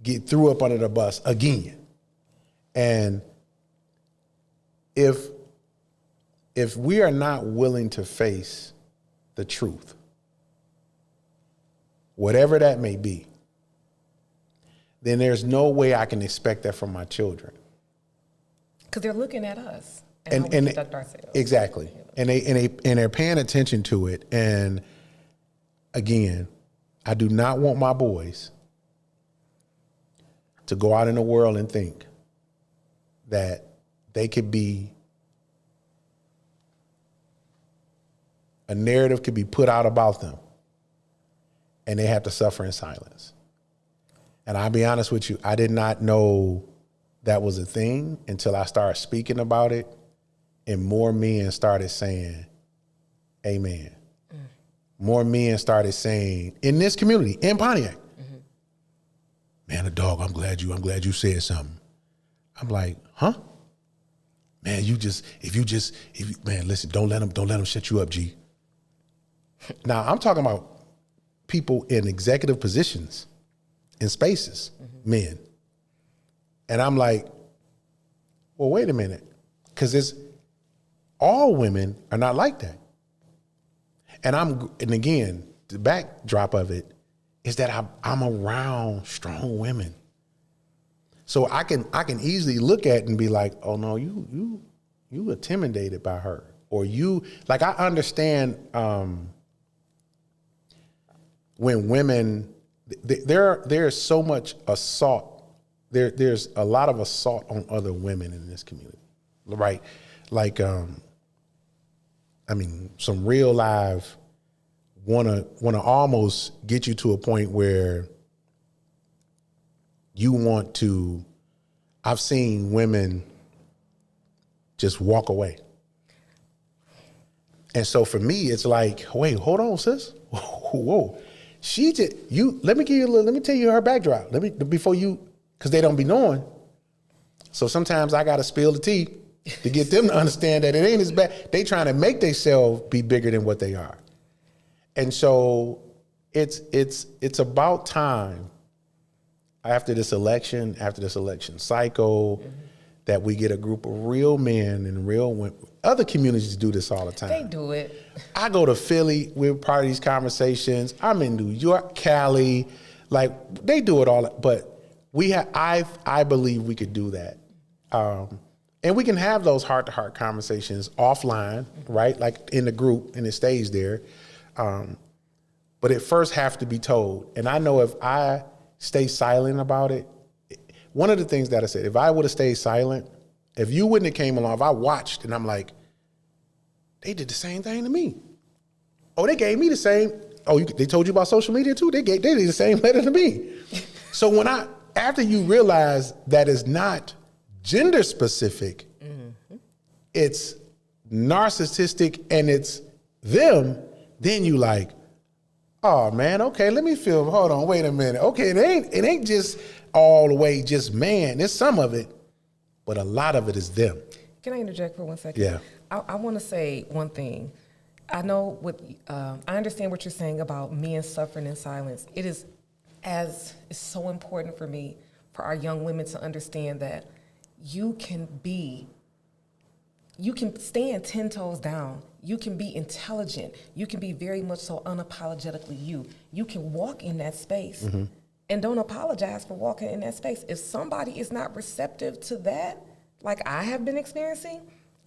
get threw up under the bus again. And if we are not willing to face the truth, whatever that may be, then there's no way I can expect that from my children. Because they're looking at us and how we conduct ourselves. Exactly. And they're paying attention to it. And again, I do not want my boys to go out in the world and think that they could be, a narrative could be put out about them and they have to suffer in silence. And I'll be honest with you, I did not know that was a thing until I started speaking about it and more men started saying, amen. More men started saying, in this community, in Pontiac, man, a dog, I'm glad you said something. I'm like, huh? Man, man, listen, don't let them shut you up, G. Now, I'm talking about people in executive positions, in spaces, men. And I'm like, well, wait a minute. Because all women are not like that. And again, the backdrop of it is that I'm around strong women. So I can easily look at it and be like, oh no, you intimidated by her. Or I understand when women, there's so much assault. There's a lot of assault on other women in this community, right? Like, some real live wanna almost get you to a point where you want to. I've seen women just walk away, and so for me, it's like, wait, hold on, sis, whoa, let me tell you her backdrop. Because they don't be knowing. So sometimes I got to spill the tea to get them to understand that it ain't as bad. They trying to make themselves be bigger than what they are. And so it's about time after this election cycle, that we get a group of real men and real women. Other communities do this all the time. They do it. I go to Philly, we're part of these conversations. I'm in New York, Cali, like they do it all, but I believe we could do that. And we can have those heart-to-heart conversations offline, right? Like in the group, and it stays there. But it first have to be told. And I know if I stay silent about it, one of the things that I said, if I would have stayed silent, if you wouldn't have came along, if I watched and I'm like, they did the same thing to me. Oh, they gave me the same. Oh, they told you about social media too? They did the same letter to me. So after you realize that it's not gender specific, it's narcissistic and it's them, then you like, oh man, okay, let me feel, hold on, wait a minute. Okay, it ain't just all the way just man. There's some of it, but a lot of it is them. Can I interject for 1 second? Yeah. I want to say one thing. I know I understand what you're saying about men suffering in silence. It's so important for me, for our young women to understand that you can stand 10 toes down. You can be intelligent. You can be very much so unapologetically you. You can walk in that space and don't apologize for walking in that space. If somebody is not receptive to that, like I have been experiencing,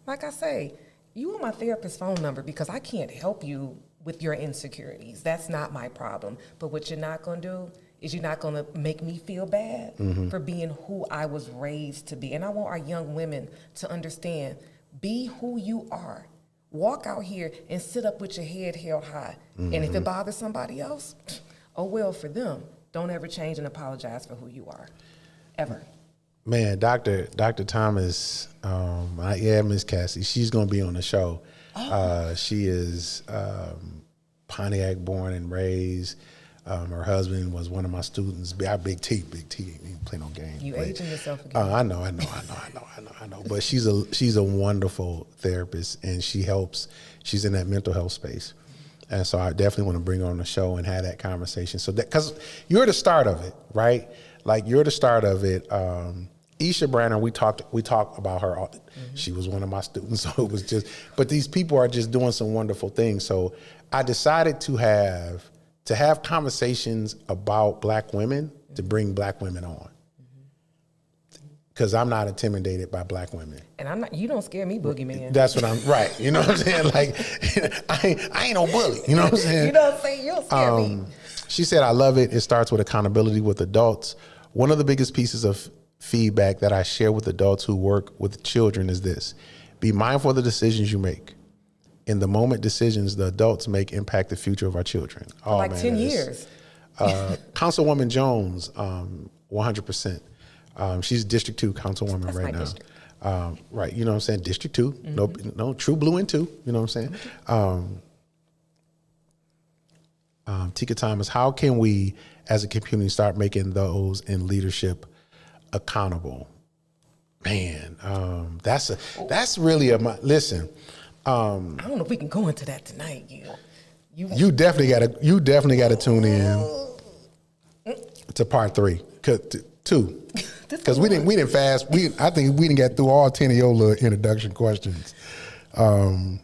like I say, you want my therapist's phone number because I can't help you with your insecurities. That's not my problem. But what you're not going to do is you're not going to make me feel bad for being who I was raised to be. And I want our young women to understand, be who you are. Walk out here and sit up with your head held high. And if it bothers somebody else, oh well for them. Don't ever change and apologize for who you are, ever. Man, Dr. Thomas, Miss Cassie, she's going to be on the show. Oh. She is Pontiac born and raised. Her husband was one of my students. Big T. He play no games. You aging yourself again. I know. But she's a wonderful therapist, and she's in that mental health space. And so I definitely want to bring her on the show and have that conversation. So that, because you're the start of it, right? Like you're the start of it. Isha Branner, we talked about her. She was one of my students, so it was just. But these people are just doing some wonderful things. So I decided to have conversations about Black women, to bring Black women on, because I'm not intimidated by Black women. And I'm not. You don't scare me, boogeyman. That's what I'm right. You know what I'm saying? Like I ain't no bully. You know what I'm saying? You don't say you'll scare me. She said, I love it. It starts with accountability with adults. One of the biggest pieces of feedback that I share with adults who work with children is this: be mindful of the decisions you make. In the moment, decisions the adults make impact the future of our children. Oh, like man, 10 years. Councilwoman Jones, 100%. She's District 2 Councilwoman. That's right now. District. Right, you know what I'm saying? District 2, no, true blue in 2, you know what I'm saying? Tika Thomas, how can we as a community start making those in leadership accountable? Man, that's really listen. I don't know if we can go into that tonight. You definitely gotta tune in to part 3, 2, because we didn't fast. I think we didn't get through all 10 of your little introduction questions. I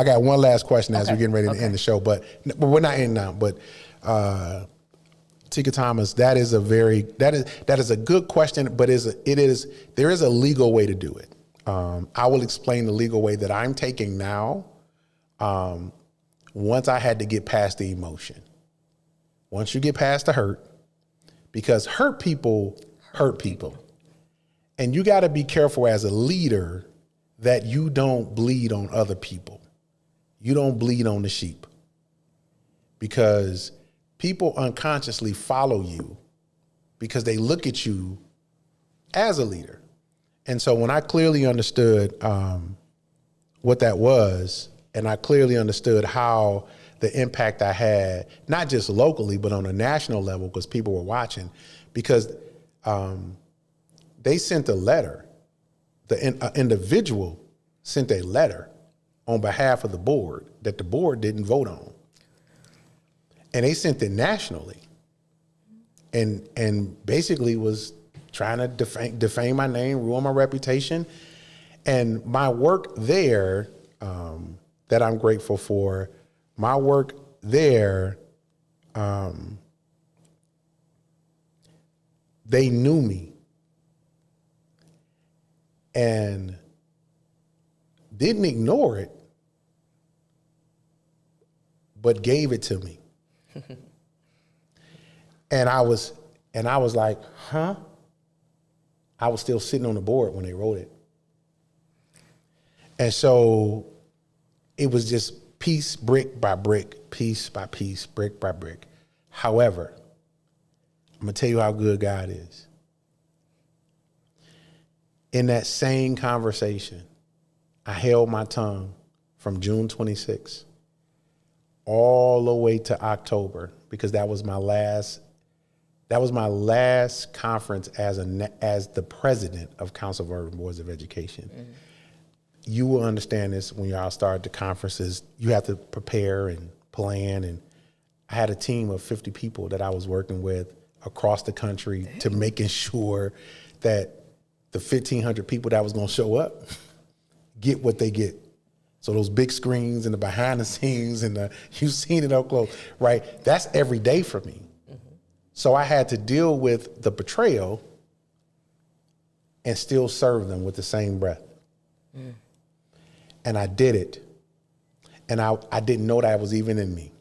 got one last question as we're getting ready to end the show, but we're not in now. But Tika Thomas, that is a good question, but there is a legal way to do it. I will explain the legal way that I'm taking now. Once I had to get past the emotion, once you get past the hurt, because hurt people, and you got to be careful as a leader that you don't bleed on other people. You don't bleed on the sheep, because people unconsciously follow you because they look at you as a leader. And so when I clearly understood what that was, and I clearly understood how the impact I had, not just locally, but on a national level, because people were watching, because they sent a letter. The individual sent a letter on behalf of the board that the board didn't vote on. And they sent it nationally, and basically was trying to defame my name, ruin my reputation. And my work there, that I'm grateful for, my work there, they knew me and didn't ignore it, but gave it to me. And I was like, huh? I was still sitting on the board when they wrote it. And so it was just piece, brick by brick, piece by piece, brick by brick. However, I'm gonna tell you how good God is. In that same conversation, I held my tongue from June 26th all the way to October, because that was my last conference as the president of Council of Urban Boards of Education. Mm-hmm. You will understand this when y'all start the conferences. You have to prepare and plan, and I had a team of 50 people that I was working with across the country to making sure that the 1,500 people that was gonna show up get what they get. So those big screens and the behind the scenes and you've seen it up close, right? That's every day for me. Mm-hmm. So I had to deal with the betrayal and still serve them with the same breath. Mm. And I did it. And I didn't know that was even in me.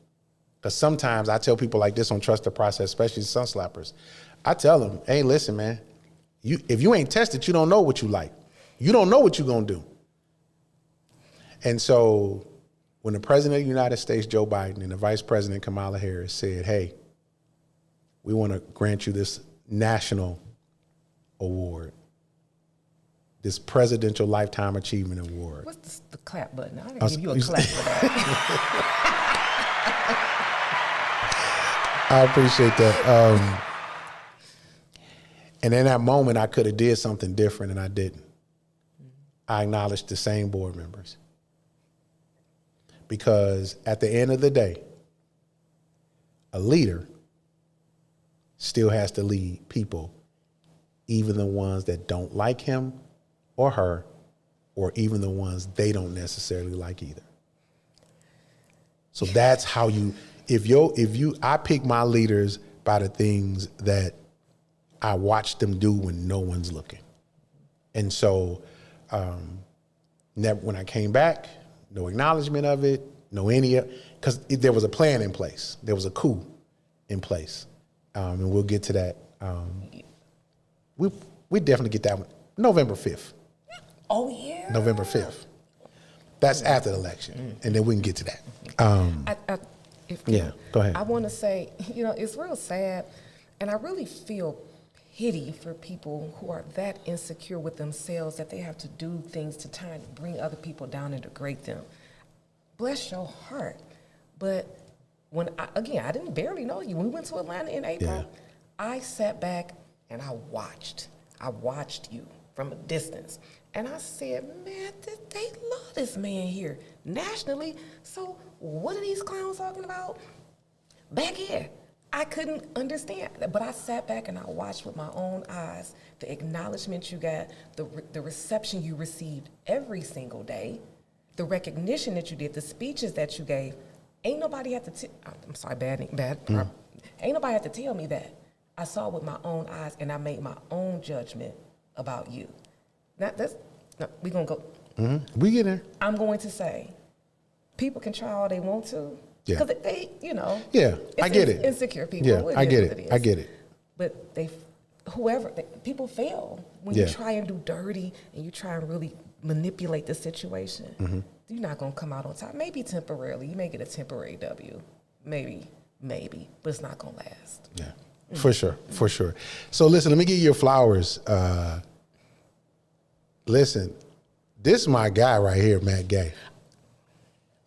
Because sometimes I tell people like this on Trust the Process, especially Sun Slappers, I tell them, hey, listen, man, if you ain't tested, you don't know what you like. You don't know what you're gonna do. And so when the President of the United States, Joe Biden, and the Vice President, Kamala Harris, said, hey, we want to grant you this national award, this Presidential Lifetime Achievement Award. What's the clap button? I didn't give you a clap for that. I appreciate that. And in that moment, I could have did something different, and I didn't. I acknowledged the same board members. Because at the end of the day, a leader still has to lead people, even the ones that don't like him or her, or even the ones they don't necessarily like either. So that's how I pick my leaders by the things that I watch them do when no one's looking. And so never, when I came back, no acknowledgement of it, because there was a plan in place. There was a coup in place. And we'll get to that. We definitely get that one. November 5th. Oh, yeah. November 5th. That's after the election. And then we can get to that. Go ahead. I want to say, it's real sad. And I really feel pity for people who are that insecure with themselves that they have to do things to try and bring other people down and degrade them. Bless your heart. But I didn't barely know you. When we went to Atlanta in April, I sat back and I watched you from a distance. And I said, man, they love this man here nationally. So what are these clowns talking about back here? I couldn't understand. But I sat back and I watched with my own eyes the acknowledgement you got, the reception you received every single day, the recognition that you did, the speeches that you gave. Ain't nobody had to ain't nobody had to tell me that. I saw it with my own eyes and I made my own judgment about you. We gonna go. Mm-hmm. We get there. I'm going to say, people can try all they want to, because they, Yeah, I get it. Insecure people. Yeah, I get it. I get it. But people fail when you try and do dirty and you try and really manipulate the situation. Mm-hmm. You're not gonna come out on top. Maybe temporarily, you may get a temporary W, maybe, but it's not gonna last. Yeah, for sure. So listen, let me give you your flowers. Listen, this is my guy right here, Matt Gay.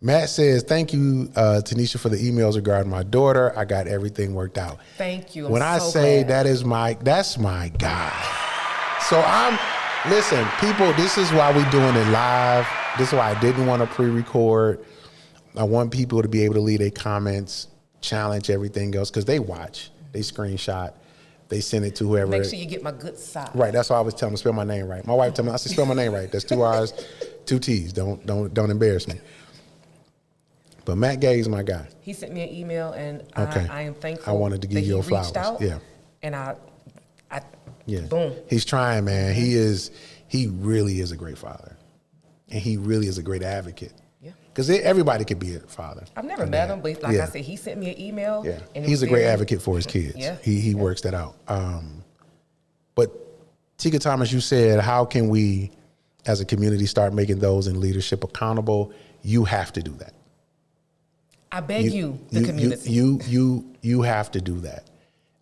Matt says, thank you, Tanisha, for the emails regarding my daughter. I got everything worked out. Thank you. When I say that's my guy. So listen, people, this is why we're doing it live. This is why I didn't want to pre-record. I want people to be able to leave their comments, challenge everything else, because they watch, they screenshot. They send it to whoever. Make sure you get my good side. Right. That's why I was telling them to spell my name right. My wife told me, I said, spell my name right. That's 2 R's, 2 T's. Don't embarrass me. But Matt Gay is my guy. He sent me an email, and okay. I am thankful. I wanted to give you your flowers. Out, yeah. And boom. He's trying, man. Mm-hmm. He really is a great father. And he really is a great advocate. Yeah. Because everybody could be a father. I've never met him, but like I said, he sent me an email. Yeah. And he's a great advocate for his kids. Yeah. He works that out. But Tika Thomas, you said, how can we, as a community, start making those in leadership accountable? You have to do that. I beg the community. You have to do that.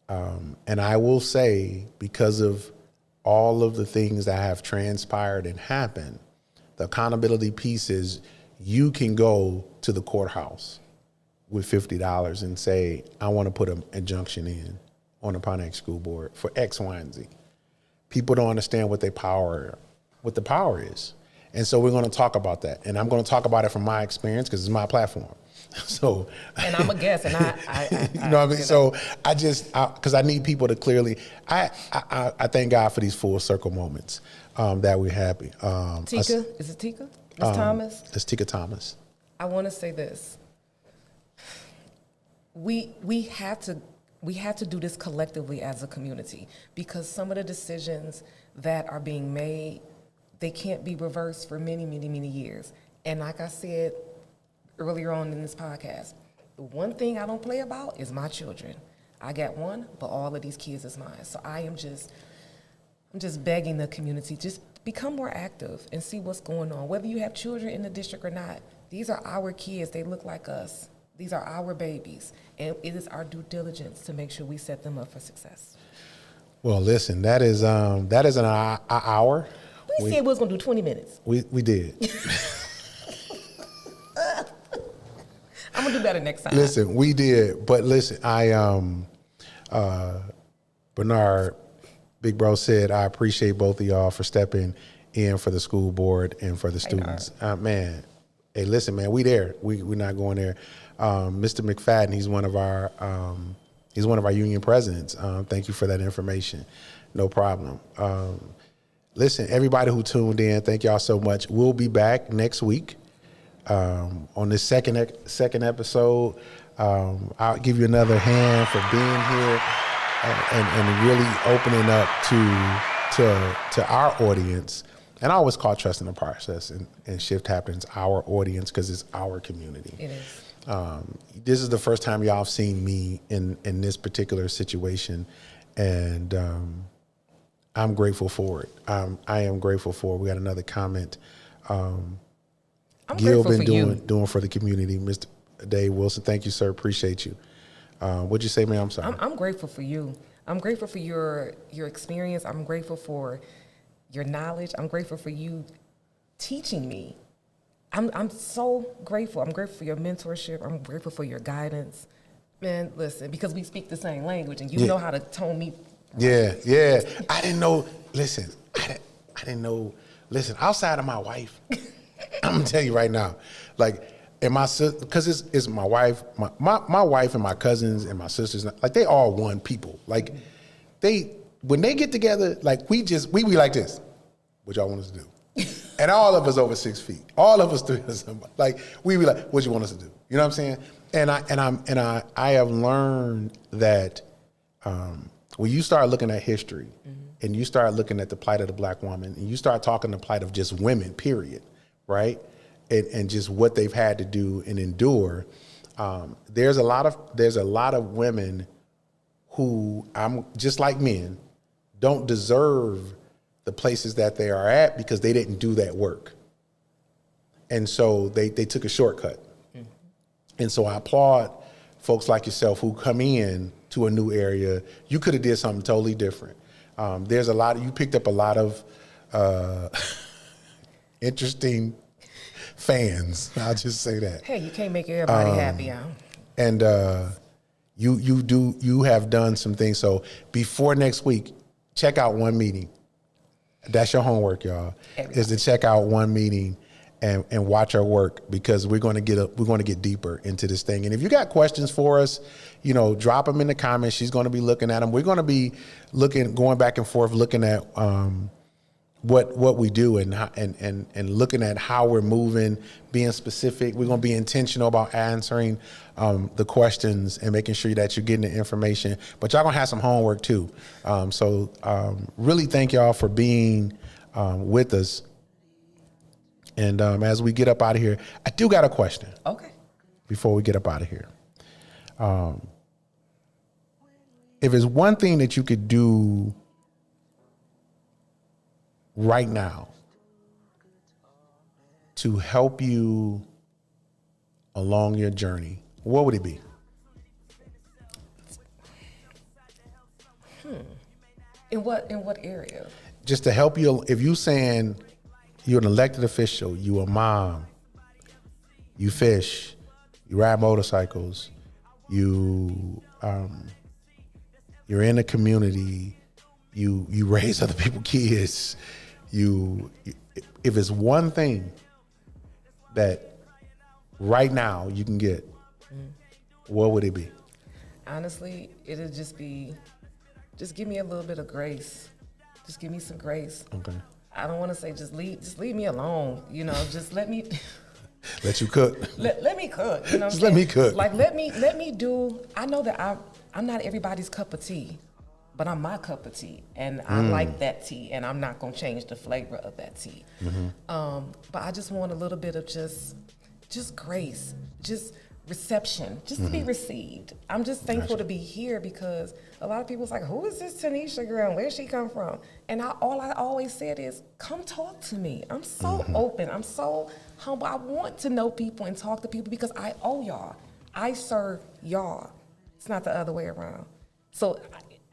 And I will say, because of all of the things that have transpired and happened, the accountability piece is you can go to the courthouse with $50 and say, I want to put an injunction in on the Pontiac School Board for X, Y, and Z. People don't understand what the power is. And so we're going to talk about that. And I'm going to talk about it from my experience because it's my platform. So, and I'm a guest, and I you know what I mean? So because I need people to clearly, I thank God for these full circle moments that we're happy. Tika, is it Tika? Ms. Thomas? It's Tika Thomas. I want to say this. We have to do this collectively as a community, because some of the decisions that are being made, they can't be reversed for many, many, many years. And like I said earlier on in this podcast, the one thing I don't play about is my children. I got one, but all of these kids is mine. So I'm just begging the community, just become more active and see what's going on. Whether you have children in the district or not, these are our kids. They look like us. These are our babies. And it is our due diligence to make sure we set them up for success. Well, listen, that is an hour. We said we was going to do 20 minutes. We did. I'm going to do better next time. Listen, we did. But listen, Bernard, Big Bro said, I appreciate both of y'all for stepping in for the school board and for the students. Man, hey, listen, man, we there. We're not going there. Mr. McFadden, he's one of our He's one of our union presidents. Thank you for that information. No problem. Listen, everybody who tuned in, thank y'all so much. We'll be back next week on this second episode. I'll give you another hand for being here and really opening up to our audience. And I always call Trust in the Process and Shift Happens our audience because it's our community. It is. This is the first time y'all have seen me in this particular situation, and I'm grateful for it. I am grateful for it. We got another comment. I'm Gil grateful been for doing for the community. Mr. Dave Wilson, thank you, sir. Appreciate you. What'd you say, ma'am? I'm sorry. I'm grateful for you. I'm grateful for your experience. I'm grateful for your knowledge. I'm grateful for you teaching me. I'm so grateful. I'm grateful for your mentorship. I'm grateful for your guidance. Man, listen, because we speak the same language and you know how to tone me. Yeah. I didn't know. Listen, I didn't know. Listen, outside of my wife, I'm gonna tell you right now, like, and my sister, because it's my wife, my wife and my cousins and my sisters, like they all one people. Like when they get together, like we be like this. What y'all want us to do? And all of us over 6 feet. All of us 3 or something. Like we be like, what you want us to do? You know what I'm saying? And I have learned that when you start looking at history and you start looking at the plight of the black woman and you start talking the plight of just women, period, right? And just what they've had to do and endure. There's a lot of women who I'm just like men don't deserve the places that they are at because they didn't do that work. And so they took a shortcut. Mm-hmm. And so I applaud folks like yourself who come in to a new area. You could have did something totally different. There's you picked up a lot of interesting fans. I'll just say that. Hey, you can't make everybody happy, huh? And you have done some things. So before next week, check out one meeting. That's your homework, y'all. Is to check out one meeting and watch our work because we're going to get deeper into this thing. And if you got questions for us, drop them in the comments. She's going to be looking at them. We're going to be going back and forth, looking at what we do and looking at how we're moving, being specific. We're going to be intentional about answering the questions and making sure that you're getting the information. But y'all going to have some homework too. So really thank y'all for being with us. And as we get up out of here, I do got a question. Okay. Before we get up out of here. If it's one thing that you could do right now to help you along your journey, what would it be? In what area? Just to help you. If you saying you're an elected official, you a mom, you fish, you ride motorcycles, you're in a community, you raise other people's kids. If it's one thing that right now you can get, what would it be? Honestly, it'd just give me a little bit of grace. Just give me some grace. Okay. I don't want to say just leave me alone. Just let me let you cook. Let me cook. Just let me cook. Like let me do. I know that I'm not everybody's cup of tea. But I'm my cup of tea, and I like that tea, and I'm not gonna change the flavor of that tea. Mm-hmm. But I just want a little bit of just grace, just reception, just to be received. I'm just thankful to be here because a lot of people's like, who is this Tanisha girl? Where'd she come from? And all I always said is, come talk to me. I'm so open. I'm so humble. I want to know people and talk to people because I owe y'all. I serve y'all. It's not the other way around. So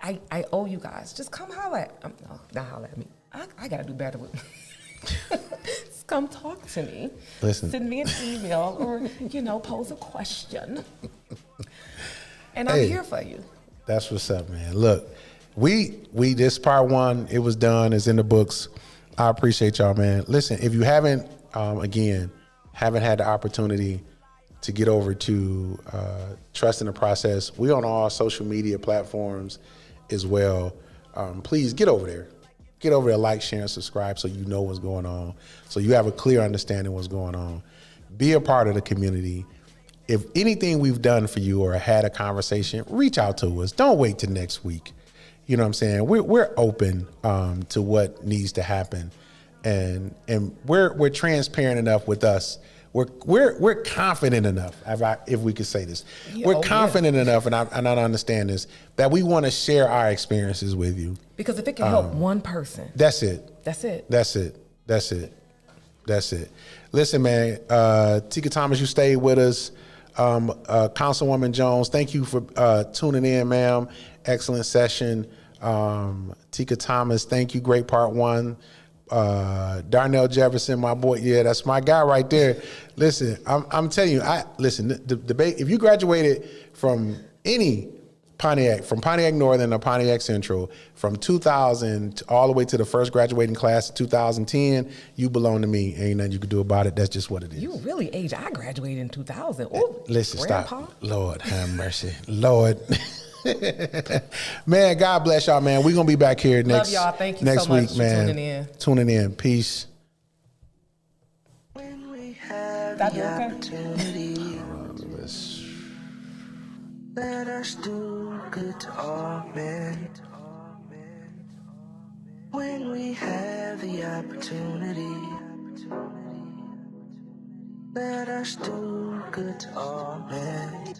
I owe you guys. Just come holler at not holler at me. I got to do better with Just come talk to me. Listen. Send me an email or, pose a question. And I'm here for you. That's what's up, man. Look, we this part one, it was done. It's in the books. I appreciate y'all, man. Listen, if you haven't had the opportunity to get over to Trust in the Process. We're on all social media platforms as well. Please get over there. Get over there, like, share, and subscribe so you know what's going on, so you have a clear understanding of what's going on. Be a part of the community. If anything we've done for you or had a conversation, reach out to us. Don't wait till next week. You know what I'm saying? We're open to what needs to happen, and we're transparent enough with us. We're confident enough, if we could say this. We're confident enough, and I understand this, that we want to share our experiences with you. Because if it can help one person, that's it. That's it. That's it. That's it. That's it. Listen, man, Tika Thomas, you stayed with us. Councilwoman Jones, thank you for tuning in, ma'am. Excellent session. Tika Thomas, thank you. Great part one. Darnell Jefferson, my boy, yeah, that's my guy right there. Listen, I'm telling you, the debate. If you graduated from any Pontiac, from Pontiac Northern to Pontiac Central, from 2000 all the way to the first graduating class of 2010, you belong to me. Ain't nothing you can do about it. That's just what it is. You really aged. I graduated in 2000. Ooh, listen, Grandpa. Stop. Lord have mercy. Lord. Man, God bless y'all, man. We're going to be back here next, Love y'all. Thank you next so much week, for man. Tuning in. Peace. When we have That the okay? opportunity, let us do good to all men. When we have the opportunity, let us do good to all men.